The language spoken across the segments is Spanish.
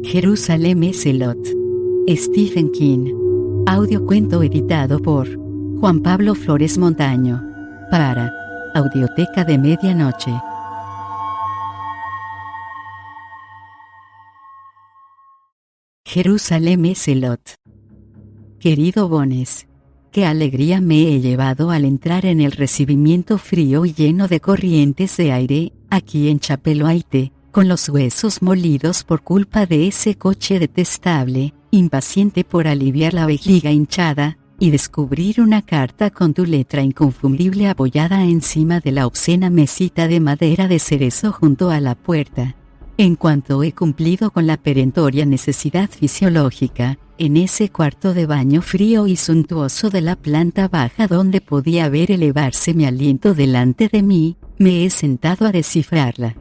Jerusalem es Lot. Stephen King. Audiocuento editado por Juan Pablo Flores Montaño. Para Audioteca de Medianoche. Jerusalem es Lot. Querido Bones, qué alegría me he llevado al entrar en el recibimiento frío y lleno de corrientes de aire, aquí en Chapelwaite, con los huesos molidos por culpa de ese coche detestable, impaciente por aliviar la vejiga hinchada, y descubrir una carta con tu letra inconfundible apoyada encima de la obscena mesita de madera de cerezo junto a la puerta. En cuanto he cumplido con la perentoria necesidad fisiológica, en ese cuarto de baño frío y suntuoso de la planta baja donde podía ver elevarse mi aliento delante de mí, me he sentado a descifrarla.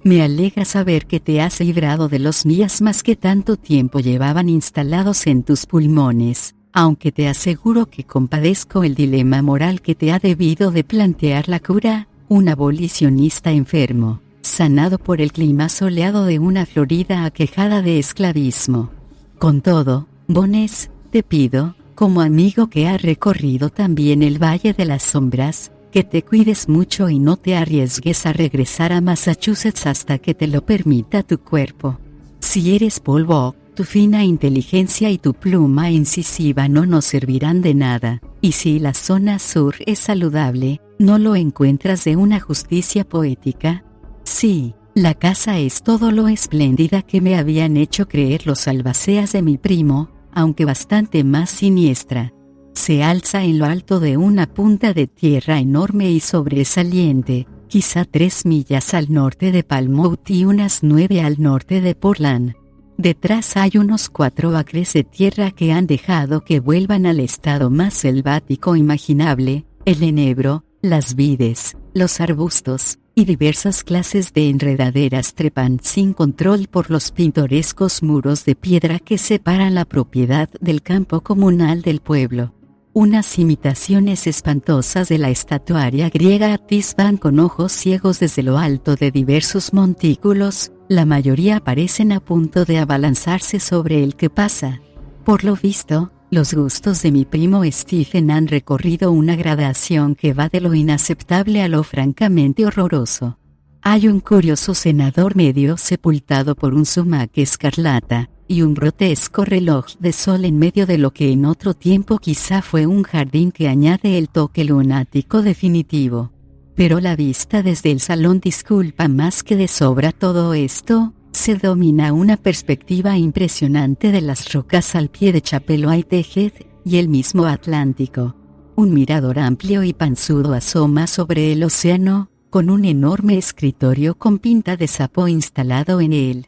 Me alegra saber que te has librado de los miasmas que tanto tiempo llevaban instalados en tus pulmones, aunque te aseguro que compadezco el dilema moral que te ha debido de plantear la cura, un abolicionista enfermo, sanado por el clima soleado de una Florida aquejada de esclavismo. Con todo, Bones, te pido, como amigo que ha recorrido también el Valle de las Sombras, que te cuides mucho y no te arriesgues a regresar a Massachusetts hasta que te lo permita tu cuerpo. Si eres polvo, tu fina inteligencia y tu pluma incisiva no nos servirán de nada, y si la zona sur es saludable, ¿no lo encuentras de una justicia poética? Sí, la casa es todo lo espléndida que me habían hecho creer los albaceas de mi primo, aunque bastante más siniestra. Se alza en lo alto de una punta de tierra enorme y sobresaliente, quizá 3 millas al norte de Palmouth y unas 9 al norte de Portland. Detrás hay unos 4 acres de tierra que han dejado que vuelvan al estado más selvático imaginable, el enebro, las vides, los arbustos, y diversas clases de enredaderas trepan sin control por los pintorescos muros de piedra que separan la propiedad del campo comunal del pueblo. Unas imitaciones espantosas de la estatuaria griega atisban con ojos ciegos desde lo alto de diversos montículos, la mayoría parecen a punto de abalanzarse sobre el que pasa. Por lo visto, los gustos de mi primo Stephen han recorrido una gradación que va de lo inaceptable a lo francamente horroroso. Hay un curioso cenador medio sepultado por un sumac escarlata, y un grotesco reloj de sol en medio de lo que en otro tiempo quizá fue un jardín que añade el toque lunático definitivo. Pero la vista desde el salón disculpa más que de sobra todo esto. Se domina una perspectiva impresionante de las rocas al pie de Chapelwaite Head, y el mismo Atlántico. Un mirador amplio y panzudo asoma sobre el océano, con un enorme escritorio con pinta de sapo instalado en él.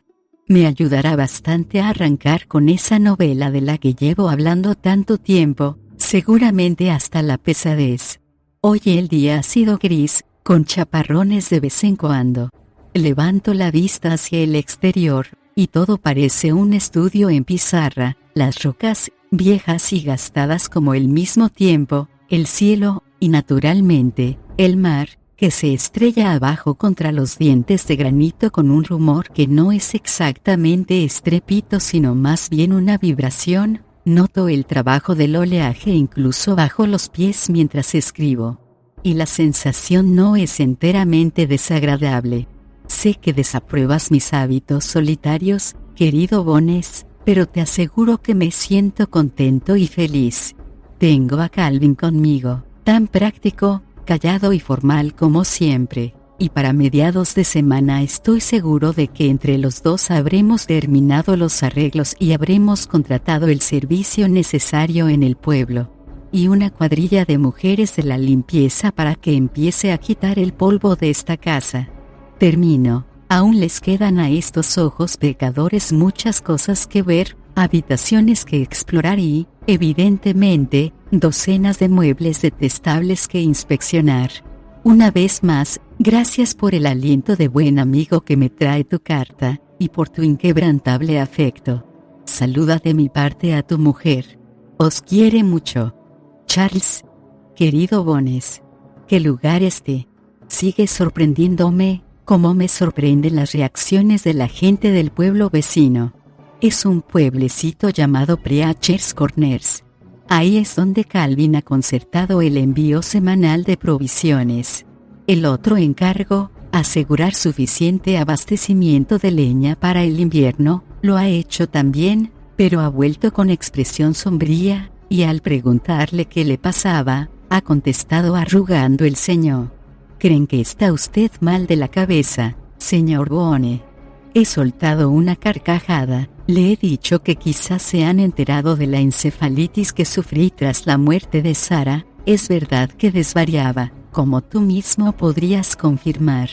Me ayudará bastante a arrancar con esa novela de la que llevo hablando tanto tiempo, seguramente hasta la pesadez. Hoy el día ha sido gris, con chaparrones de vez en cuando. Levanto la vista hacia el exterior, y todo parece un estudio en pizarra, las rocas, viejas y gastadas como el mismo tiempo, el cielo, y naturalmente, el mar, que se estrella abajo contra los dientes de granito con un rumor que no es exactamente estrépito sino más bien una vibración. Noto el trabajo del oleaje incluso bajo los pies mientras escribo. Y la sensación no es enteramente desagradable. Sé que desapruebas mis hábitos solitarios, querido Bones, pero te aseguro que me siento contento y feliz. Tengo a Calvin conmigo, tan práctico, callado y formal como siempre, y para mediados de semana estoy seguro de que entre los dos habremos terminado los arreglos y habremos contratado el servicio necesario en el pueblo. Y una cuadrilla de mujeres de la limpieza para que empiece a quitar el polvo de esta casa. Termino, aún les quedan a estos ojos pecadores muchas cosas que ver, habitaciones que explorar y, evidentemente, docenas de muebles detestables que inspeccionar. Una vez más, gracias por el aliento de buen amigo que me trae tu carta, y por tu inquebrantable afecto. Saluda de mi parte a tu mujer. Os quiere mucho. Charles. Querido Bones. ¿Qué lugar este? Sigue sorprendiéndome, como me sorprenden las reacciones de la gente del pueblo vecino. es un pueblecito llamado Preachers Corners. Ahí es donde Calvin ha concertado el envío semanal de provisiones. El otro encargo, asegurar suficiente abastecimiento de leña para el invierno, lo ha hecho también, pero ha vuelto con expresión sombría, y al preguntarle qué le pasaba, ha contestado arrugando el ceño: ¿Creen que está usted mal de la cabeza, señor Boone? He soltado una carcajada. Le he dicho que quizás se han enterado de la encefalitis que sufrí tras la muerte de Sarah. Es verdad que desvariaba, como tú mismo podrías confirmar.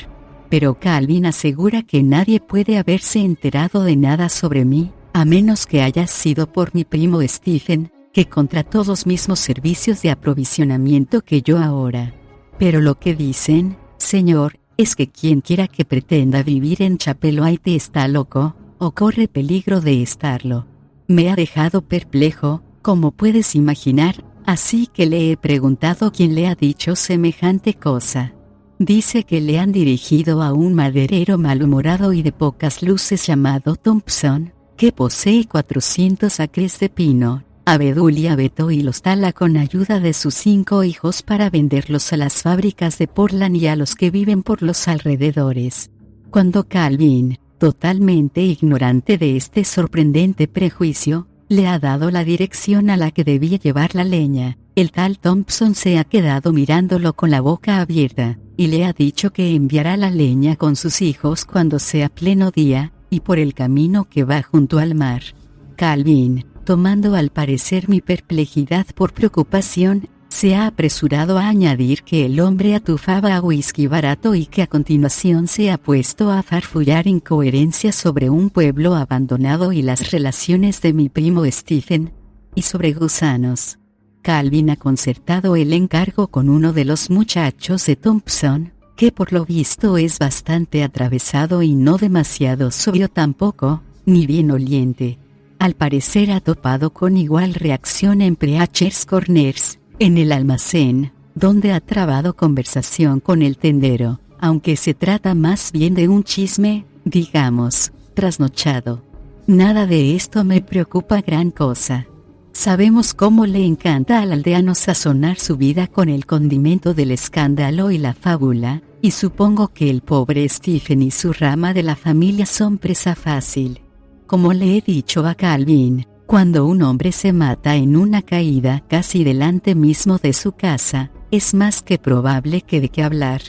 Pero Calvin asegura que nadie puede haberse enterado de nada sobre mí, a menos que haya sido por mi primo Stephen, que contrató los mismos servicios de aprovisionamiento que yo ahora. Pero lo que dicen, señor, es que quien quiera que pretenda vivir en Chapelwaite está loco, o corre peligro de estarlo. Me ha dejado perplejo, como puedes imaginar, así que le he preguntado quién le ha dicho semejante cosa. Dice que le han dirigido a un maderero malhumorado y de pocas luces llamado Thompson, que posee 400 acres de pino, abedul y abeto y los tala con ayuda de sus 5 hijos para venderlos a las fábricas de Portland y a los que viven por los alrededores. Cuando Calvin, totalmente ignorante de este sorprendente prejuicio, le ha dado la dirección a la que debía llevar la leña, el tal Thompson se ha quedado mirándolo con la boca abierta, y le ha dicho que enviará la leña con sus hijos cuando sea pleno día, y por el camino que va junto al mar. Calvin, tomando al parecer mi perplejidad por preocupación, se ha apresurado a añadir que el hombre atufaba a whisky barato y que a continuación se ha puesto a farfullar incoherencias sobre un pueblo abandonado y las relaciones de mi primo Stephen, y sobre gusanos. Calvin ha concertado el encargo con uno de los muchachos de Thompson, que por lo visto es bastante atravesado y no demasiado sobrio tampoco, ni bien oliente. Al parecer ha topado con igual reacción en Preachers Corners, en el almacén, donde ha trabado conversación con el tendero, aunque se trata más bien de un chisme, digamos, trasnochado. Nada de esto me preocupa gran cosa. Sabemos cómo le encanta al aldeano sazonar su vida con el condimento del escándalo y la fábula, y supongo que el pobre Stephen y su rama de la familia son presa fácil. Como le he dicho a Calvin, cuando un hombre se mata en una caída casi delante mismo de su casa, es más que probable que de qué hablar.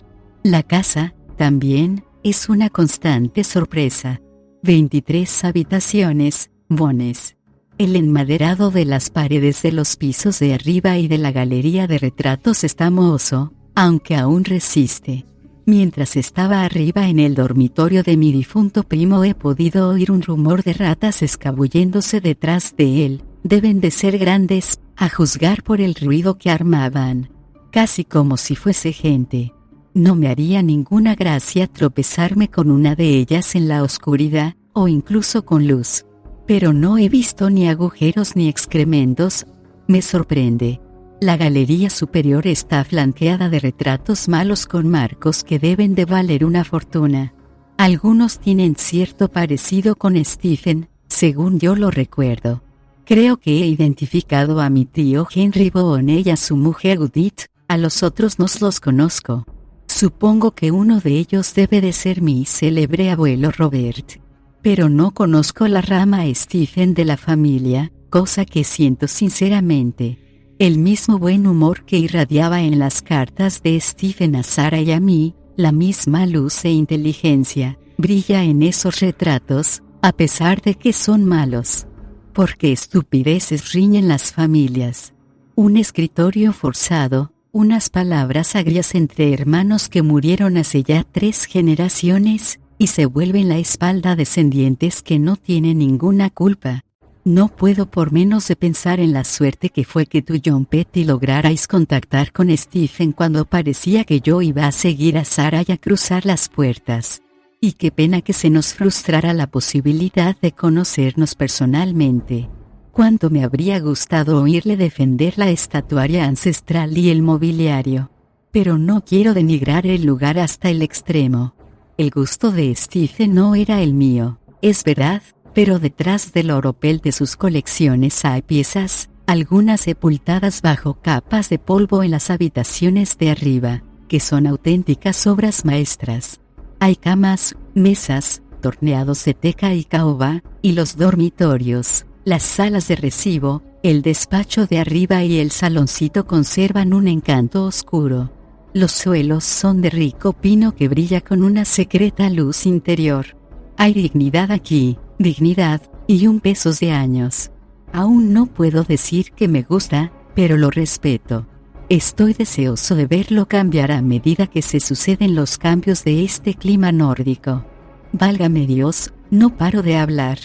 La casa, también, es una constante sorpresa. 23 habitaciones, bones. El enmaderado de las paredes de los pisos de arriba y de la galería de retratos está mohoso, aunque aún resiste. Mientras estaba arriba en el dormitorio de mi difunto primo he podido oír un rumor de ratas escabulléndose detrás de él. Deben de ser grandes, a juzgar por el ruido que armaban. Casi como si fuese gente. No me haría ninguna gracia tropezarme con una de ellas en la oscuridad, o incluso con luz. Pero no he visto ni agujeros ni excrementos. Me sorprende. La galería superior está flanqueada de retratos malos con marcos que deben de valer una fortuna. Algunos tienen cierto parecido con Stephen, según yo lo recuerdo. Creo que he identificado a mi tío Henry Boone y a su mujer Judith, a los otros no los conozco. Supongo que uno de ellos debe de ser mi célebre abuelo Robert. Pero no conozco la rama Stephen de la familia, cosa que siento sinceramente. El mismo buen humor que irradiaba en las cartas de Stephen a Sarah y a mí, la misma luz e inteligencia, brilla en esos retratos, a pesar de que son malos. Porque estupideces riñen las familias. Un escritorio forzado, unas palabras agrias entre hermanos que murieron hace ya 3 generaciones, y se vuelven la espalda descendientes que no tienen ninguna culpa. No puedo por menos de pensar en la suerte que fue que tú, John Petty, lograrais contactar con Stephen cuando parecía que yo iba a seguir a Sarah y a cruzar las puertas. Y qué pena que se nos frustrara la posibilidad de conocernos personalmente. Cuánto me habría gustado oírle defender la estatuaria ancestral y el mobiliario. Pero no quiero denigrar el lugar hasta el extremo. El gusto de Stephen no era el mío, es verdad, pero detrás del oropel de sus colecciones hay piezas, algunas sepultadas bajo capas de polvo en las habitaciones de arriba, que son auténticas obras maestras. Hay camas, mesas, torneados de teca y caoba, y los dormitorios, las salas de recibo, el despacho de arriba y el saloncito conservan un encanto oscuro. Los suelos son de rico pino que brilla con una secreta luz interior. Hay dignidad aquí, dignidad, y un peso de años. Aún no puedo decir que me gusta, pero lo respeto. Estoy deseoso de verlo cambiar a medida que se suceden los cambios de este clima nórdico. Válgame Dios, no paro de hablar.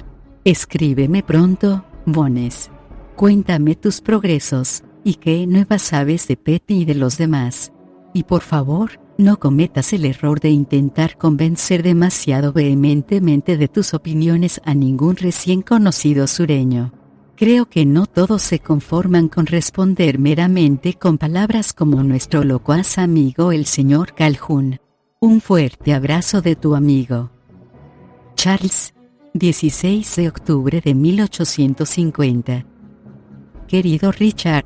Escríbeme pronto, Bones. Cuéntame tus progresos, y qué nuevas sabes de Petty y de los demás. Y por favor, no cometas el error de intentar convencer demasiado vehementemente de tus opiniones a ningún recién conocido sureño. Creo que no todos se conforman con responder meramente con palabras como nuestro locuaz amigo el señor Calhoun. Un fuerte abrazo de tu amigo. Charles, 16 de octubre de 1850. Querido Richard,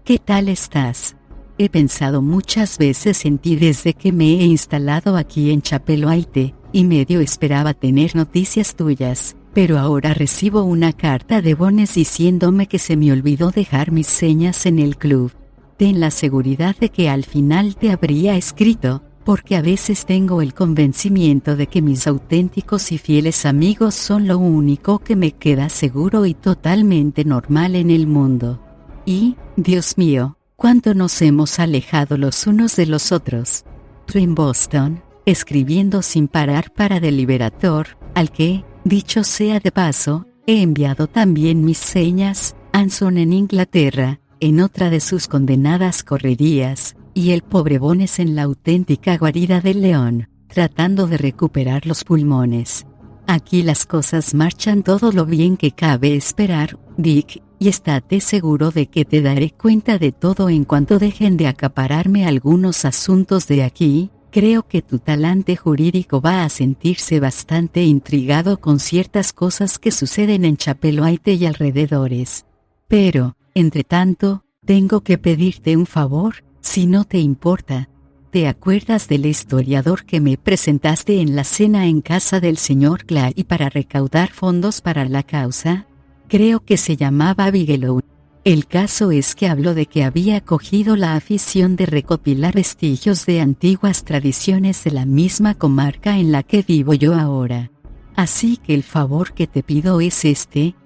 ¿qué tal estás? He pensado muchas veces en ti desde que me he instalado aquí en Chapelwaite, y medio esperaba tener noticias tuyas. Pero ahora recibo una carta de Bones diciéndome que se me olvidó dejar mis señas en el club. Ten la seguridad de que al final te habría escrito, porque a veces tengo el convencimiento de que mis auténticos y fieles amigos son lo único que me queda seguro y totalmente normal en el mundo. Y, Dios mío, cuánto nos hemos alejado los unos de los otros. Tú en Boston, escribiendo sin parar para The Liberator, al que, dicho sea de paso, he enviado también mis señas, Anson en Inglaterra, en otra de sus condenadas correrías, y el pobre Bones en la auténtica guarida del león, tratando de recuperar los pulmones. Aquí las cosas marchan todo lo bien que cabe esperar, Dick, y estate seguro de que te daré cuenta de todo en cuanto dejen de acapararme algunos asuntos de aquí. Creo que tu talante jurídico va a sentirse bastante intrigado con ciertas cosas que suceden en Chapelwaite y alrededores. Pero, entre tanto, tengo que pedirte un favor, si no te importa. ¿Te acuerdas del historiador que me presentaste en la cena en casa del señor Clay para recaudar fondos para la causa? Creo que se llamaba Bigelow. El caso es que habló de que había cogido la afición de recopilar vestigios de antiguas tradiciones de la misma comarca en la que vivo yo ahora. Así que el favor que te pido es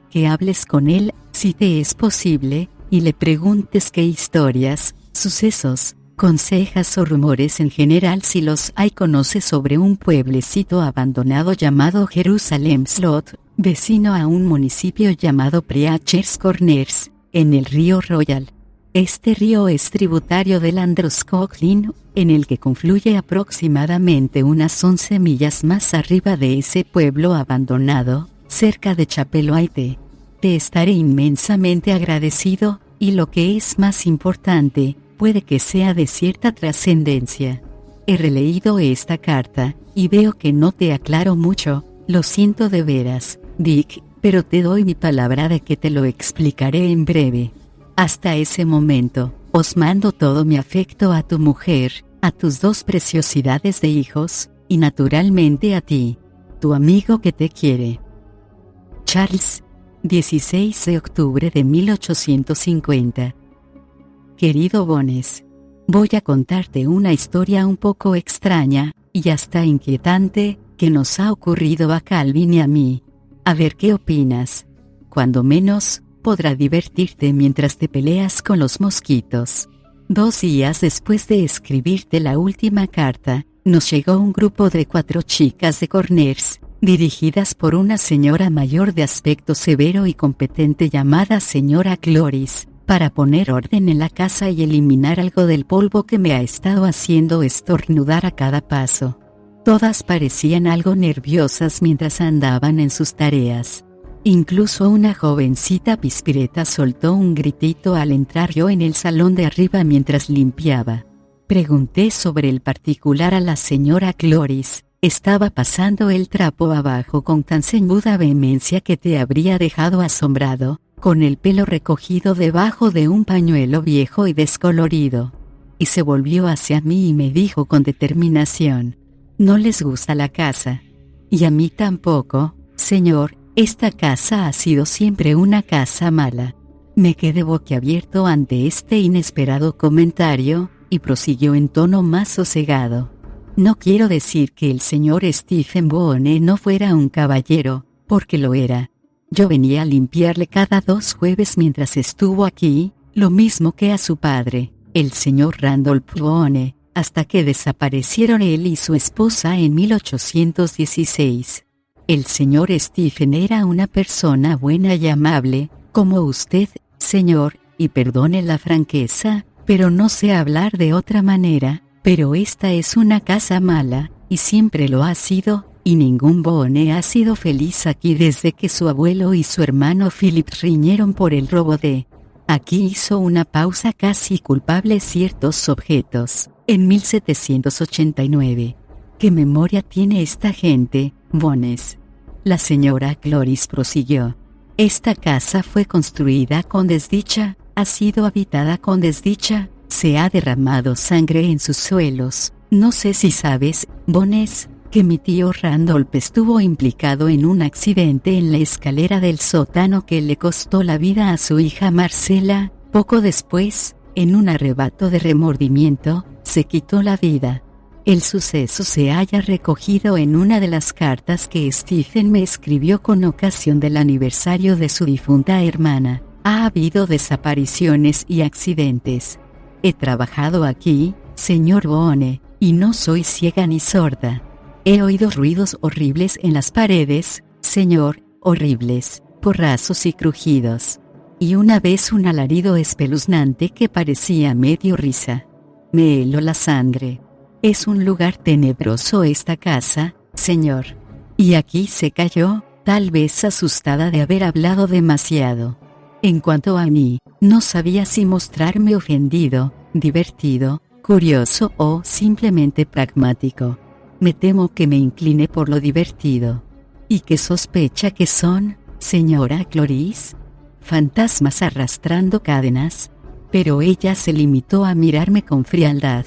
que hables con él, si te es posible, y le preguntes qué historias, sucesos, consejas o rumores en general si los hay conoce sobre un pueblecito abandonado llamado Jerusalem Slot, vecino a un municipio llamado Preachers Corners, en el río Royal. Este río es tributario del Androscoggin, en el que confluye aproximadamente unas 11 millas más arriba de ese pueblo abandonado, cerca de Chapelwaite. Te estaré inmensamente agradecido, y lo que es más importante, puede que sea de cierta trascendencia. He releído esta carta, y veo que no te aclaro mucho, lo siento de veras, Dick, pero te doy mi palabra de que te lo explicaré en breve. Hasta ese momento, os mando todo mi afecto a tu mujer, a tus dos preciosidades de hijos, y naturalmente a ti, tu amigo que te quiere. Charles, 16 de octubre de 1850. Querido Bones, voy a contarte una historia un poco extraña, y hasta inquietante, que nos ha ocurrido a Calvin y a mí. A ver qué opinas. Cuando menos, podrá divertirte mientras te peleas con los mosquitos. 2 días después de escribirte la última carta, nos llegó un grupo de 4 chicas de Corners, dirigidas por una señora mayor de aspecto severo y competente llamada señora Cloris, para poner orden en la casa y eliminar algo del polvo que me ha estado haciendo estornudar a cada paso. Todas parecían algo nerviosas mientras andaban en sus tareas. Incluso una jovencita pispireta soltó un gritito al entrar yo en el salón de arriba mientras limpiaba. Pregunté sobre el particular a la señora Cloris, Estaba pasando el trapo abajo con tan ceñuda vehemencia que te habría dejado asombrado, con el pelo recogido debajo de un pañuelo viejo y descolorido. Y se volvió hacia mí y me dijo con determinación: «¿No les gusta la casa?» «Y a mí tampoco, señor, esta casa ha sido siempre una casa mala». Me quedé boquiabierto ante este inesperado comentario, y prosiguió en tono más sosegado: «No quiero decir que el señor Stephen Boone no fuera un caballero, porque lo era. Yo venía a limpiarle cada 2 jueves mientras estuvo aquí, lo mismo que a su padre, el señor Randolph Boone, hasta que desaparecieron él y su esposa en 1816. El señor Stephen era una persona buena y amable, como usted, señor, y perdone la franqueza, pero no sé hablar de otra manera, pero esta es una casa mala, y siempre lo ha sido, y ningún Boone ha sido feliz aquí desde que su abuelo y su hermano Philip riñeron por el robo de». Aquí hizo una pausa casi culpable ciertos objetos. En 1789. ¿Qué memoria tiene esta gente, Bones? La señora Cloris prosiguió. Esta casa fue construida con desdicha, ha sido habitada con desdicha, se ha derramado sangre en sus suelos. No sé si sabes, Bones, que mi tío Randolph estuvo implicado en un accidente en la escalera del sótano que le costó la vida a su hija Marcela. Poco después, en un arrebato de remordimiento, se quitó la vida. El suceso se halla recogido en una de las cartas que Stephen me escribió con ocasión del aniversario de su difunta hermana. Ha habido desapariciones y accidentes. He trabajado aquí, señor Boone, y no soy ciega ni sorda. He oído ruidos horribles en las paredes, señor, horribles, porrazos y crujidos. Y una vez un alarido espeluznante que parecía medio risa. Me heló la sangre. Es un lugar tenebroso esta casa, señor. Y aquí se calló, tal vez asustada de haber hablado demasiado. En cuanto a mí, no sabía si mostrarme ofendido, divertido, curioso o simplemente pragmático. Me temo que me incliné por lo divertido. ¿Y qué sospecha que son, señora Cloris? ¿Fantasmas arrastrando cadenas? Pero ella se limitó a mirarme con frialdad.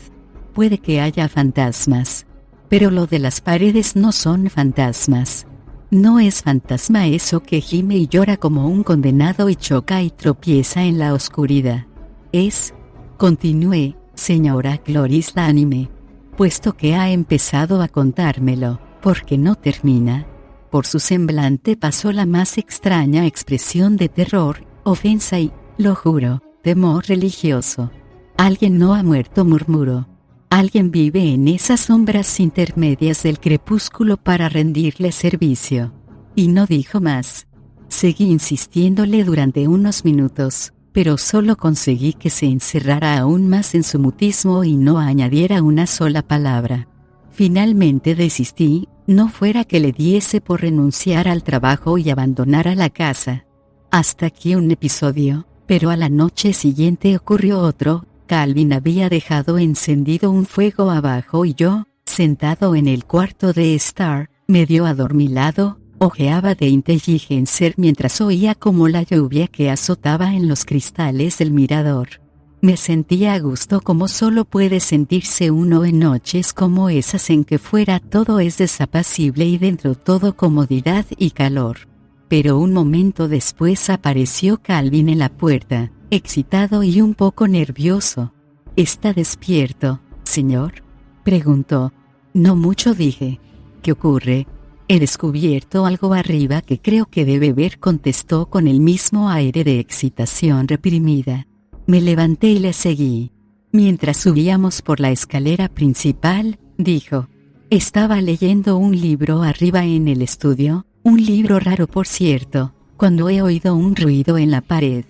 Puede que haya fantasmas. Pero lo de las paredes no son fantasmas. No es fantasma eso que gime y llora como un condenado y choca y tropieza en la oscuridad. Es, continué, señora Cloris Lánime, puesto que ha empezado a contármelo, porque no termina. Por su semblante pasó la más extraña expresión de terror, ofensa y, lo juro, temor religioso. Alguien no ha muerto, murmuró. Alguien vive en esas sombras intermedias del crepúsculo para rendirle servicio. Y no dijo más. Seguí insistiéndole durante unos minutos, pero solo conseguí que se encerrara aún más en su mutismo y no añadiera una sola palabra. Finalmente desistí, no fuera que le diese por renunciar al trabajo y abandonara la casa. Hasta aquí un episodio, pero a la noche siguiente ocurrió otro. Calvin había dejado encendido un fuego abajo y yo, sentado en el cuarto de estar, medio adormilado, ojeaba The Intelligencer mientras oía como la lluvia que azotaba en los cristales del mirador. Me sentía a gusto como solo puede sentirse uno en noches como esas en que fuera todo es desapacible y dentro todo comodidad y calor. Pero un momento después apareció Calvin en la puerta, excitado y un poco nervioso. ¿Está despierto, señor?, preguntó. No mucho, dije. ¿Qué ocurre? He descubierto algo arriba que creo que debe ver, contestó con el mismo aire de excitación reprimida. Me levanté y le seguí. Mientras subíamos por la escalera principal, dijo. Estaba leyendo un libro arriba en el estudio, un libro raro por cierto, cuando he oído un ruido en la pared.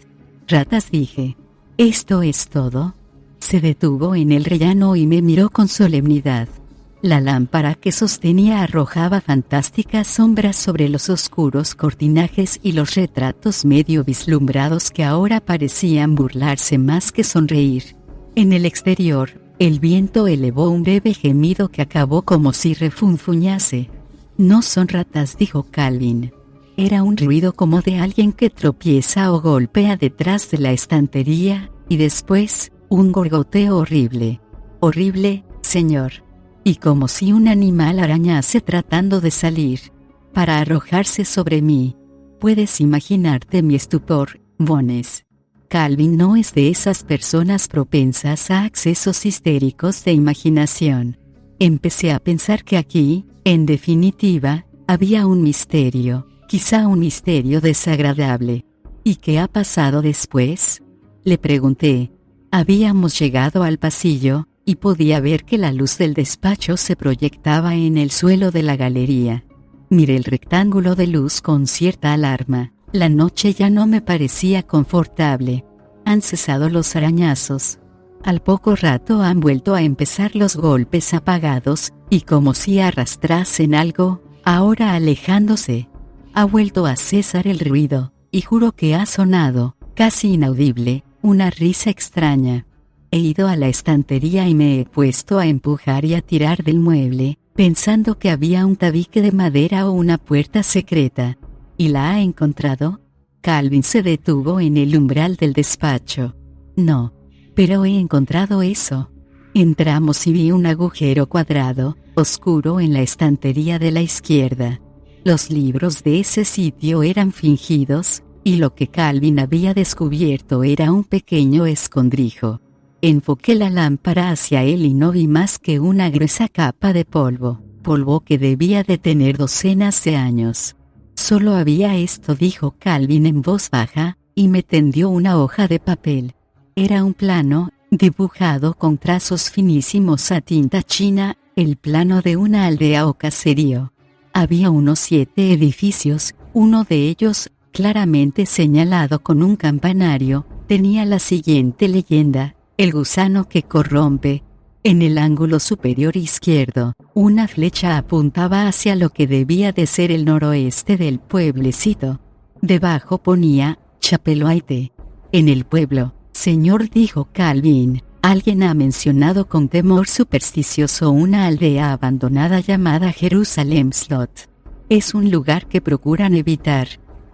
Ratas, dije. ¿Esto es todo? Se detuvo en el rellano y me miró con solemnidad. La lámpara que sostenía arrojaba fantásticas sombras sobre los oscuros cortinajes y los retratos medio vislumbrados que ahora parecían burlarse más que sonreír. En el exterior, El viento elevó un breve gemido que acabó como si refunfuñase. No son ratas, dijo Calvin. Era un ruido como de alguien que tropieza o golpea detrás de la estantería, y después, un gorgoteo horrible. Horrible, señor. Y como si un animal arañase tratando de salir, para arrojarse sobre mí. Puedes imaginarte mi estupor, Bones. Calvin no es de esas personas propensas a accesos histéricos de imaginación. Empecé a pensar que aquí, en definitiva, había un misterio, quizá un misterio desagradable. ¿Y qué ha pasado después?, le pregunté. Habíamos llegado al pasillo, y podía ver que la luz del despacho se proyectaba en el suelo de la galería. Miré el rectángulo de luz con cierta alarma. La noche ya no me parecía confortable. Han cesado los arañazos. Al poco rato han vuelto a empezar los golpes apagados, y como si arrastrasen algo, ahora alejándose. Ha vuelto a cesar el ruido, y juro que ha sonado, casi inaudible, una risa extraña. He ido a la estantería y me he puesto a empujar y a tirar del mueble, pensando que había un tabique de madera o una puerta secreta. ¿Y la ha encontrado? Calvin se detuvo en el umbral del despacho. No, pero he encontrado eso. Entramos y vi un agujero cuadrado, oscuro en la estantería de la izquierda. Los libros de ese sitio eran fingidos, y lo que Calvin había descubierto era un pequeño escondrijo. Enfoqué la lámpara hacia él y no vi más que una gruesa capa de polvo que debía de tener docenas de años. Solo había esto, dijo Calvin en voz baja, y me tendió una hoja de papel. Era un plano, dibujado con trazos finísimos a tinta china, el plano de una aldea o caserío. Había unos 7 edificios, uno de ellos, claramente señalado con un campanario, tenía la siguiente leyenda: el gusano que corrompe. En el ángulo superior izquierdo, una flecha apuntaba hacia lo que debía de ser el noroeste del pueblecito. Debajo ponía, Chapelwaite. En el pueblo, señor, dijo Calvin, alguien ha mencionado con temor supersticioso una aldea abandonada llamada Jerusalem Slot. Es un lugar que procuran evitar.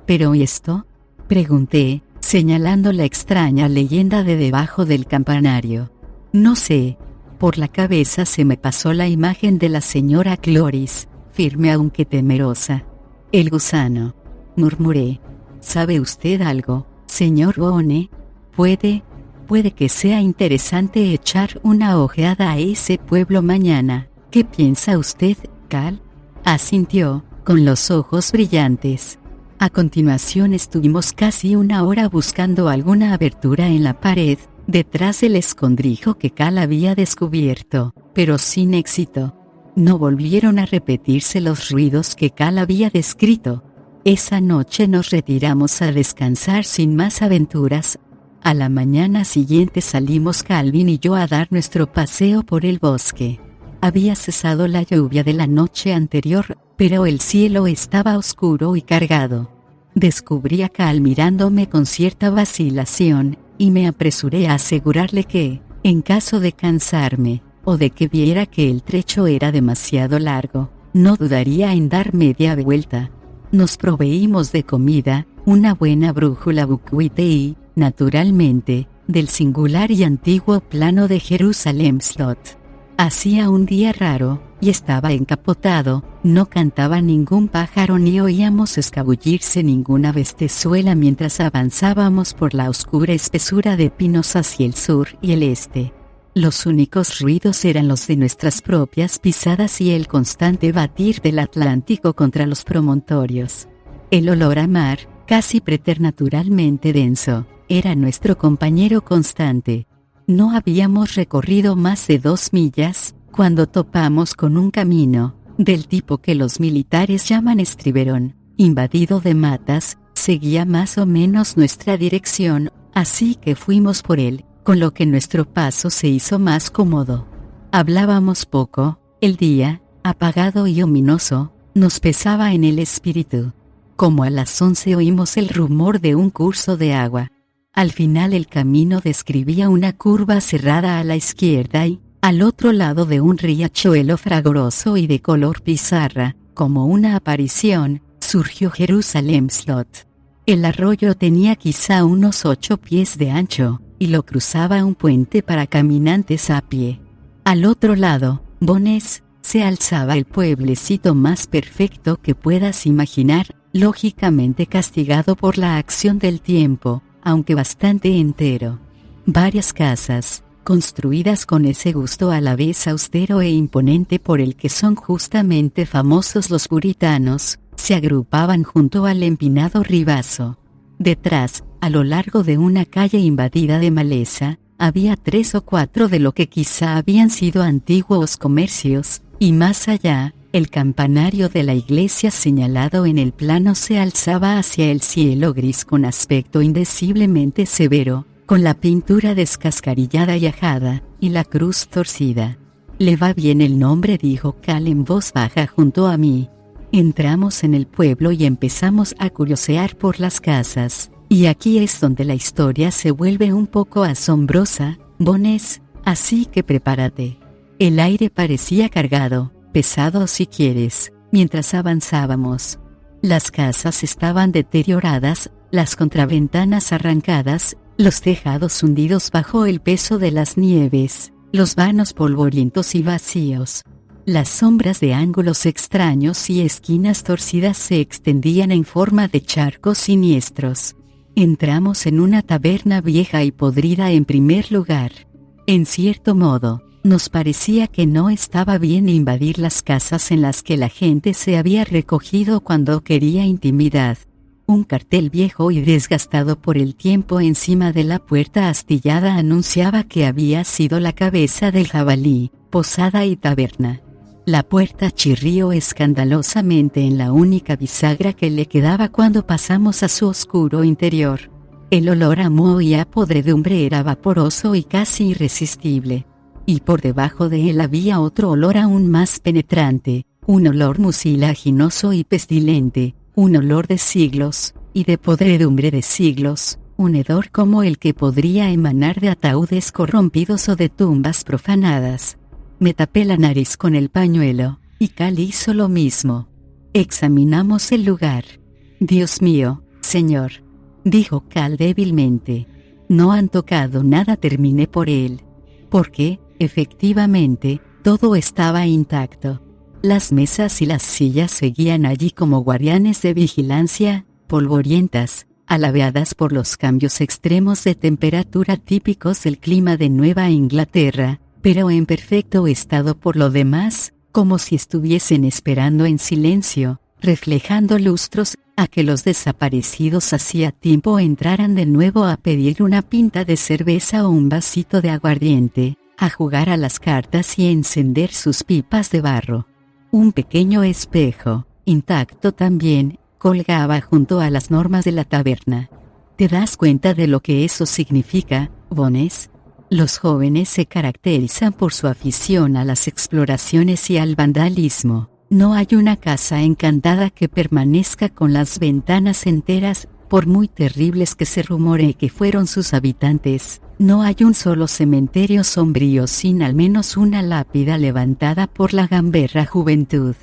¿Pero esto?, pregunté, señalando la extraña leyenda de debajo del campanario. No sé. Por la cabeza se me pasó la imagen de la señora Cloris, firme aunque temerosa. El gusano, murmuré. ¿Sabe usted algo, señor Bone? Puede que sea interesante echar una ojeada a ese pueblo mañana. ¿Qué piensa usted, Cal? Asintió, con los ojos brillantes. A continuación estuvimos casi una hora buscando alguna abertura en la pared, detrás del escondrijo que Cal había descubierto, pero sin éxito. No volvieron a repetirse los ruidos que Cal había descrito. Esa noche nos retiramos a descansar sin más aventuras. A la mañana siguiente salimos Calvin y yo a dar nuestro paseo por el bosque. Había cesado la lluvia de la noche anterior, pero el cielo estaba oscuro y cargado. Descubrí a Cal mirándome con cierta vacilación, y me apresuré a asegurarle que, en caso de cansarme, o de que viera que el trecho era demasiado largo, no dudaría en dar media vuelta. Nos proveímos de comida, una buena brújula buckwheat y, naturalmente, del singular y antiguo plano de Jerusalem Slot. Hacía un día raro, y estaba encapotado, no cantaba ningún pájaro ni oíamos escabullirse ninguna bestezuela mientras avanzábamos por la oscura espesura de pinos hacia el sur y el este. Los únicos ruidos eran los de nuestras propias pisadas y el constante batir del Atlántico contra los promontorios. El olor a mar, casi preternaturalmente denso, era nuestro compañero constante. No habíamos recorrido más de 2 millas, cuando topamos con un camino, del tipo que los militares llaman estriberón, invadido de matas. Seguía más o menos nuestra dirección, así que fuimos por él, con lo que nuestro paso se hizo más cómodo. Hablábamos poco, el día, apagado y ominoso, nos pesaba en el espíritu. Como a las 11 oímos el rumor de un curso de agua. Al final el camino describía una curva cerrada a la izquierda y, Al otro lado de un riachuelo fragoroso y de color pizarra, como una aparición, surgió Jerusalem Slot. El arroyo tenía quizá unos 8 pies de ancho, y lo cruzaba un puente para caminantes a pie. Al otro lado, Bones, se alzaba el pueblecito más perfecto que puedas imaginar, lógicamente castigado por la acción del tiempo, aunque bastante entero. Varias casas, construidas con ese gusto a la vez austero e imponente por el que son justamente famosos los puritanos, se agrupaban junto al empinado ribazo. Detrás, a lo largo de una calle invadida de maleza, había 3 o 4 de lo que quizá habían sido antiguos comercios, y más allá, el campanario de la iglesia señalado en el plano se alzaba hacia el cielo gris con aspecto indeciblemente severo, con la pintura descascarillada y ajada, y la cruz torcida. «Le va bien el nombre», dijo Cal en voz baja junto a mí. Entramos en el pueblo y empezamos a curiosear por las casas, y aquí es donde la historia se vuelve un poco asombrosa, Bones, así que prepárate. El aire parecía cargado, pesado si quieres, mientras avanzábamos. Las casas estaban deterioradas, las contraventanas arrancadas, los tejados hundidos bajo el peso de las nieves, los vanos polvorientos y vacíos. Las sombras de ángulos extraños y esquinas torcidas se extendían en forma de charcos siniestros. Entramos en una taberna vieja y podrida en primer lugar. En cierto modo, nos parecía que no estaba bien invadir las casas en las que la gente se había recogido cuando quería intimidad. Un cartel viejo y desgastado por el tiempo encima de la puerta astillada anunciaba que había sido la Cabeza del Jabalí, posada y taberna. La puerta chirrió escandalosamente en la única bisagra que le quedaba cuando pasamos a su oscuro interior. El olor a moho y a podredumbre era vaporoso y casi irresistible. Y por debajo de él había otro olor aún más penetrante, un olor mucilaginoso y pestilente, un olor de siglos, y de podredumbre de siglos, un hedor como el que podría emanar de ataúdes corrompidos o de tumbas profanadas. Me tapé la nariz con el pañuelo, y Cal hizo lo mismo. Examinamos el lugar. «Dios mío, señor», dijo Cal débilmente. «No han tocado nada», terminé por él. Porque, efectivamente, todo estaba intacto. Las mesas y las sillas seguían allí como guardianes de vigilancia, polvorientas, alabeadas por los cambios extremos de temperatura típicos del clima de Nueva Inglaterra, pero en perfecto estado por lo demás, como si estuviesen esperando en silencio, reflejando lustros, a que los desaparecidos hacía tiempo entraran de nuevo a pedir una pinta de cerveza o un vasito de aguardiente, a jugar a las cartas y encender sus pipas de barro. Un pequeño espejo, intacto también, colgaba junto a las normas de la taberna. ¿Te das cuenta de lo que eso significa, Bones? Los jóvenes se caracterizan por su afición a las exploraciones y al vandalismo. No hay una casa encantada que permanezca con las ventanas enteras, por muy terribles que se rumore que fueron sus habitantes. No hay un solo cementerio sombrío sin al menos una lápida levantada por la gamberra juventud.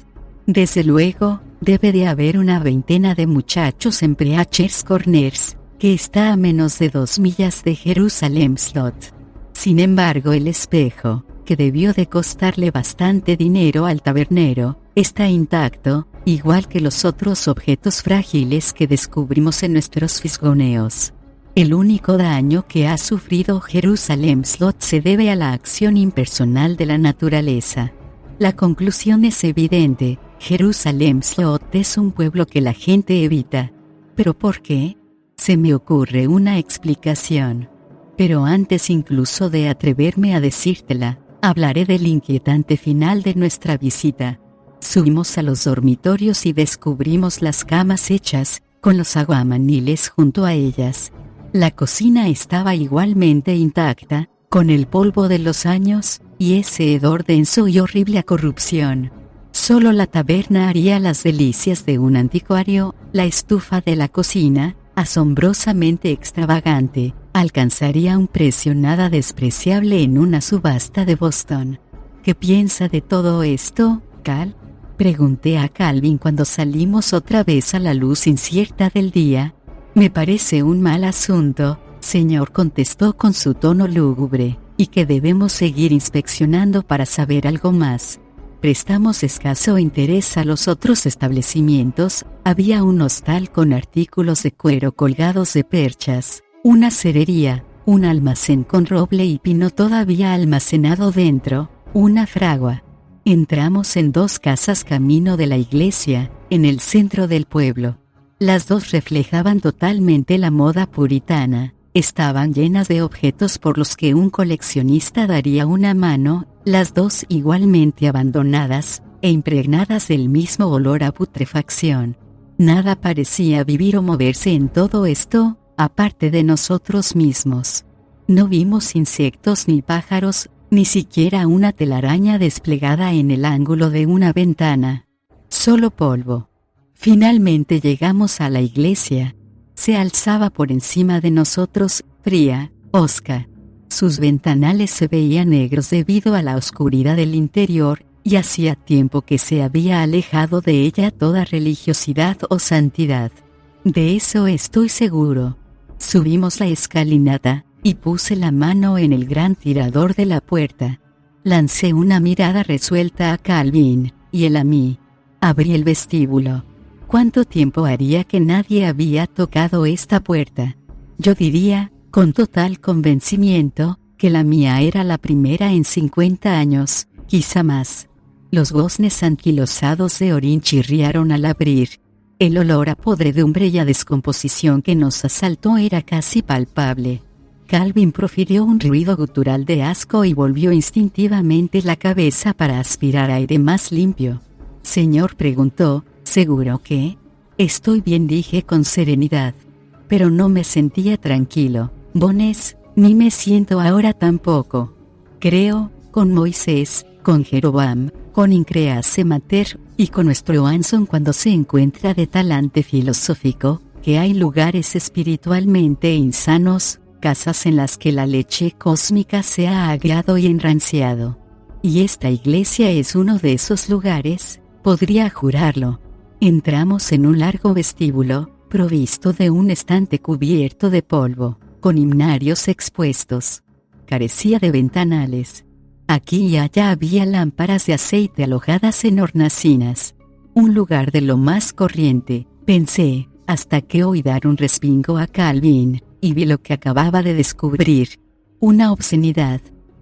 Desde luego, debe de haber una veintena de muchachos en Preachers Corners, que está a menos de 2 millas de Jerusalem Slot. Sin embargo, el espejo, que debió de costarle bastante dinero al tabernero, está intacto, igual que los otros objetos frágiles que descubrimos en nuestros fisgoneos. El único daño que ha sufrido Jerusalem Slot se debe a la acción impersonal de la naturaleza. La conclusión es evidente: Jerusalem Slot es un pueblo que la gente evita. ¿Pero por qué? Se me ocurre una explicación. Pero antes incluso de atreverme a decírtela, hablaré del inquietante final de nuestra visita. Subimos a los dormitorios y descubrimos las camas hechas, con los aguamaniles junto a ellas. La cocina estaba igualmente intacta, con el polvo de los años, y ese hedor denso y horrible a corrupción. Solo la taberna haría las delicias de un anticuario, la estufa de la cocina, asombrosamente extravagante, alcanzaría un precio nada despreciable en una subasta de Boston. ¿Qué piensa de todo esto, Cal? Pregunté a Calvin cuando salimos otra vez a la luz incierta del día. Me parece un mal asunto, señor, contestó con su tono lúgubre, y que debemos seguir inspeccionando para saber algo más. Prestamos escaso interés a los otros establecimientos. Había un hostal con artículos de cuero colgados de perchas, una cerería, un almacén con roble y pino todavía almacenado dentro, una fragua. Entramos en 2 casas camino de la iglesia, en el centro del pueblo. Las 2 reflejaban totalmente la moda puritana. Estaban llenas de objetos por los que un coleccionista daría una mano, las 2 igualmente abandonadas, e impregnadas del mismo olor a putrefacción. Nada parecía vivir o moverse en todo esto, aparte de nosotros mismos. No vimos insectos ni pájaros, ni siquiera una telaraña desplegada en el ángulo de una ventana. Solo polvo. Finalmente llegamos a la iglesia. Se alzaba por encima de nosotros, fría, hosca. Sus ventanales se veían negros debido a la oscuridad del interior, y hacía tiempo que se había alejado de ella toda religiosidad o santidad. De eso estoy seguro. Subimos la escalinata, y puse la mano en el gran tirador de la puerta. Lancé una mirada resuelta a Calvin, y él a mí. Abrí el vestíbulo. ¿Cuánto tiempo haría que nadie había tocado esta puerta? Yo diría, con total convencimiento, que la mía era la primera en 50 años, quizá más. Los goznes anquilosados de orín chirriaron al abrir. El olor a podredumbre y a descomposición que nos asaltó era casi palpable. Calvin profirió un ruido gutural de asco y volvió instintivamente la cabeza para aspirar aire más limpio. Señor, preguntó, ¿seguro que? Estoy bien, dije con serenidad. Pero no me sentía tranquilo, Bones, ni me siento ahora tampoco. Creo, con Moisés, con Jeroboam, con Increase Mater, y con nuestro Anson cuando se encuentra de talante filosófico, que hay lugares espiritualmente insanos, casas en las que la leche cósmica se ha agriado y enranciado. Y esta iglesia es uno de esos lugares, podría jurarlo. Entramos en un largo vestíbulo, provisto de un estante cubierto de polvo, con himnarios expuestos. Carecía de ventanales. Aquí y allá había lámparas de aceite alojadas en hornacinas. Un lugar de lo más corriente, pensé, hasta que oí dar un respingo a Calvin, y vi lo que acababa de descubrir. Una obscenidad.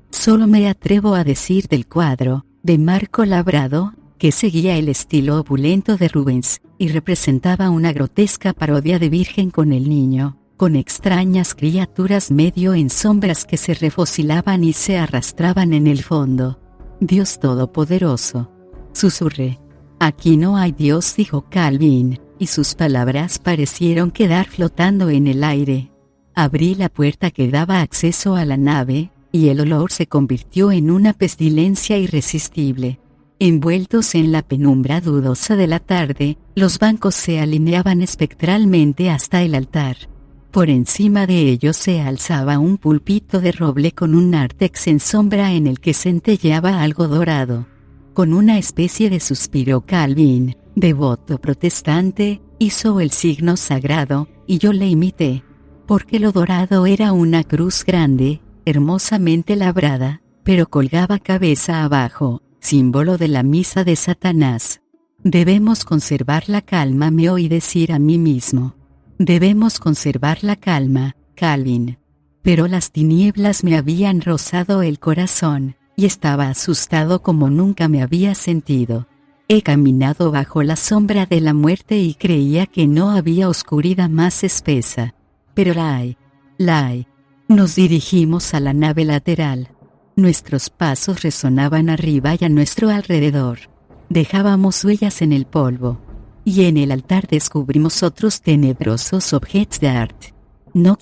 Solo me atrevo a decir del cuadro, de marco labrado, que seguía el estilo opulento de Rubens, y representaba una grotesca parodia de Virgen con el Niño, con extrañas criaturas medio en sombras que se refocilaban y se arrastraban en el fondo. Dios Todopoderoso. Susurré. Aquí no hay Dios, dijo Calvin, y sus palabras parecieron quedar flotando en el aire. Abrí la puerta que daba acceso a la nave, y el olor se convirtió en una pestilencia irresistible. Envueltos en la penumbra dudosa de la tarde, los bancos se alineaban espectralmente hasta el altar. Por encima de ellos se alzaba un púlpito de roble con un nártex en sombra en el que centelleaba algo dorado. Con una especie de suspiro, Calvin, devoto protestante, hizo el signo sagrado, y yo le imité. Porque lo dorado era una cruz grande, hermosamente labrada, pero colgaba cabeza abajo, símbolo de la misa de Satanás. Debemos conservar la calma, me oí decir a mí mismo. Debemos conservar la calma, Calvin. Pero las tinieblas me habían rozado el corazón, y estaba asustado como nunca me había sentido. He caminado bajo la sombra de la muerte y creía que no había oscuridad más espesa. Pero la hay. Nos dirigimos a la nave lateral. Nuestros pasos resonaban arriba y a nuestro alrededor. Dejábamos huellas en el polvo. Y en el altar descubrimos otros tenebrosos objetos de arte. No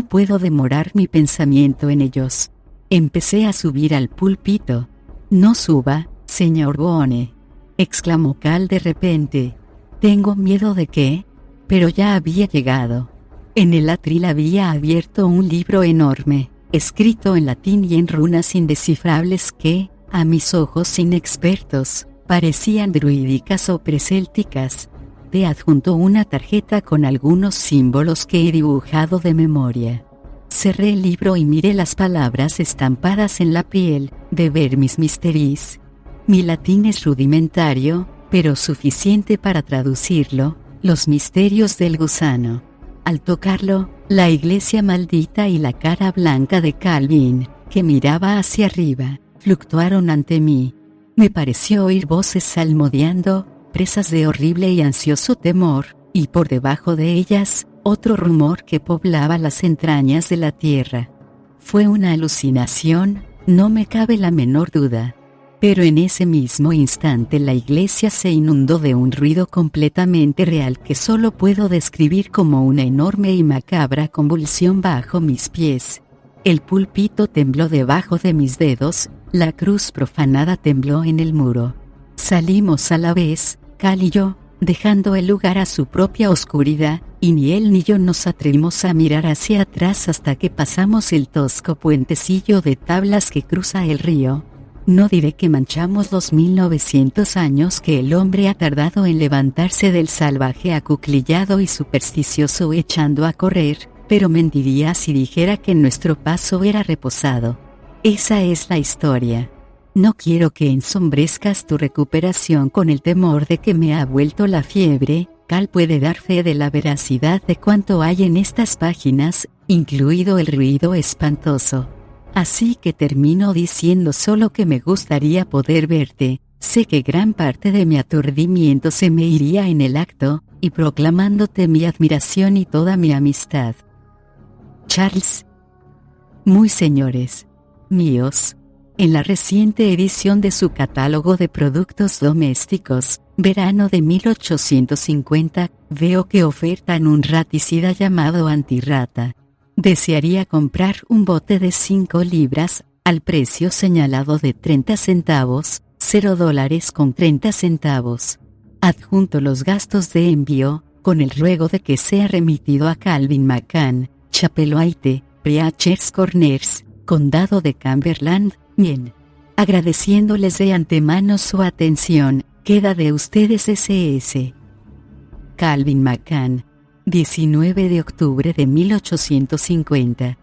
puedo demorar mi pensamiento en ellos. Empecé a subir al púlpito. No suba, señor Boone, exclamó Cal de repente. ¿Tengo miedo de qué? pero ya había llegado. En el atril había abierto un libro enorme, escrito en latín y en runas indescifrables que, a mis ojos inexpertos, parecían druídicas o presélticas. Te adjunto una tarjeta con algunos símbolos que he dibujado de memoria. Cerré el libro y miré las palabras estampadas en la piel, de Vermis Mysteris. Mi latín es rudimentario, pero suficiente para traducirlo, los misterios del gusano. Al tocarlo, la iglesia maldita y la cara blanca de Calvin, que miraba hacia arriba, fluctuaron ante mí. Me pareció oír voces salmodiando, presas de horrible y ansioso temor, y por debajo de ellas, otro rumor que poblaba las entrañas de la tierra. Fue una alucinación, no me cabe la menor duda. Pero en ese mismo instante la iglesia se inundó de un ruido completamente real que solo puedo describir como una enorme y macabra convulsión bajo mis pies. El púlpito tembló debajo de mis dedos, la cruz profanada tembló en el muro. Salimos a la vez, Cal y yo, dejando el lugar a su propia oscuridad, y ni él ni yo nos atrevimos a mirar hacia atrás hasta que pasamos el tosco puentecillo de tablas que cruza el río. No diré que manchamos los 1900 años que el hombre ha tardado en levantarse del salvaje acuclillado y supersticioso echando a correr, pero mentiría si dijera que nuestro paso era reposado. Esa es la historia. No quiero que ensombrezcas tu recuperación con el temor de que me ha vuelto la fiebre. Cal puede dar fe de la veracidad de cuanto hay en estas páginas, incluido el ruido espantoso. Así que termino diciendo solo que me gustaría poder verte. Sé que gran parte de mi aturdimiento se me iría en el acto, y proclamándote mi admiración y toda mi amistad. Charles. Muy señores míos. En la reciente edición de su catálogo de productos domésticos, verano de 1850, veo que ofertan un raticida llamado antirrata. Desearía comprar un bote de 5 libras, al precio señalado de 30 centavos, $0 con 30 centavos. Adjunto los gastos de envío, con el ruego de que sea remitido a Calvin McCann, Chapelwaite, Preachers Corners, Condado de Cumberland, Maine. Agradeciéndoles de antemano su atención, queda de ustedes S.S. Calvin McCann, 19 de octubre de 1850.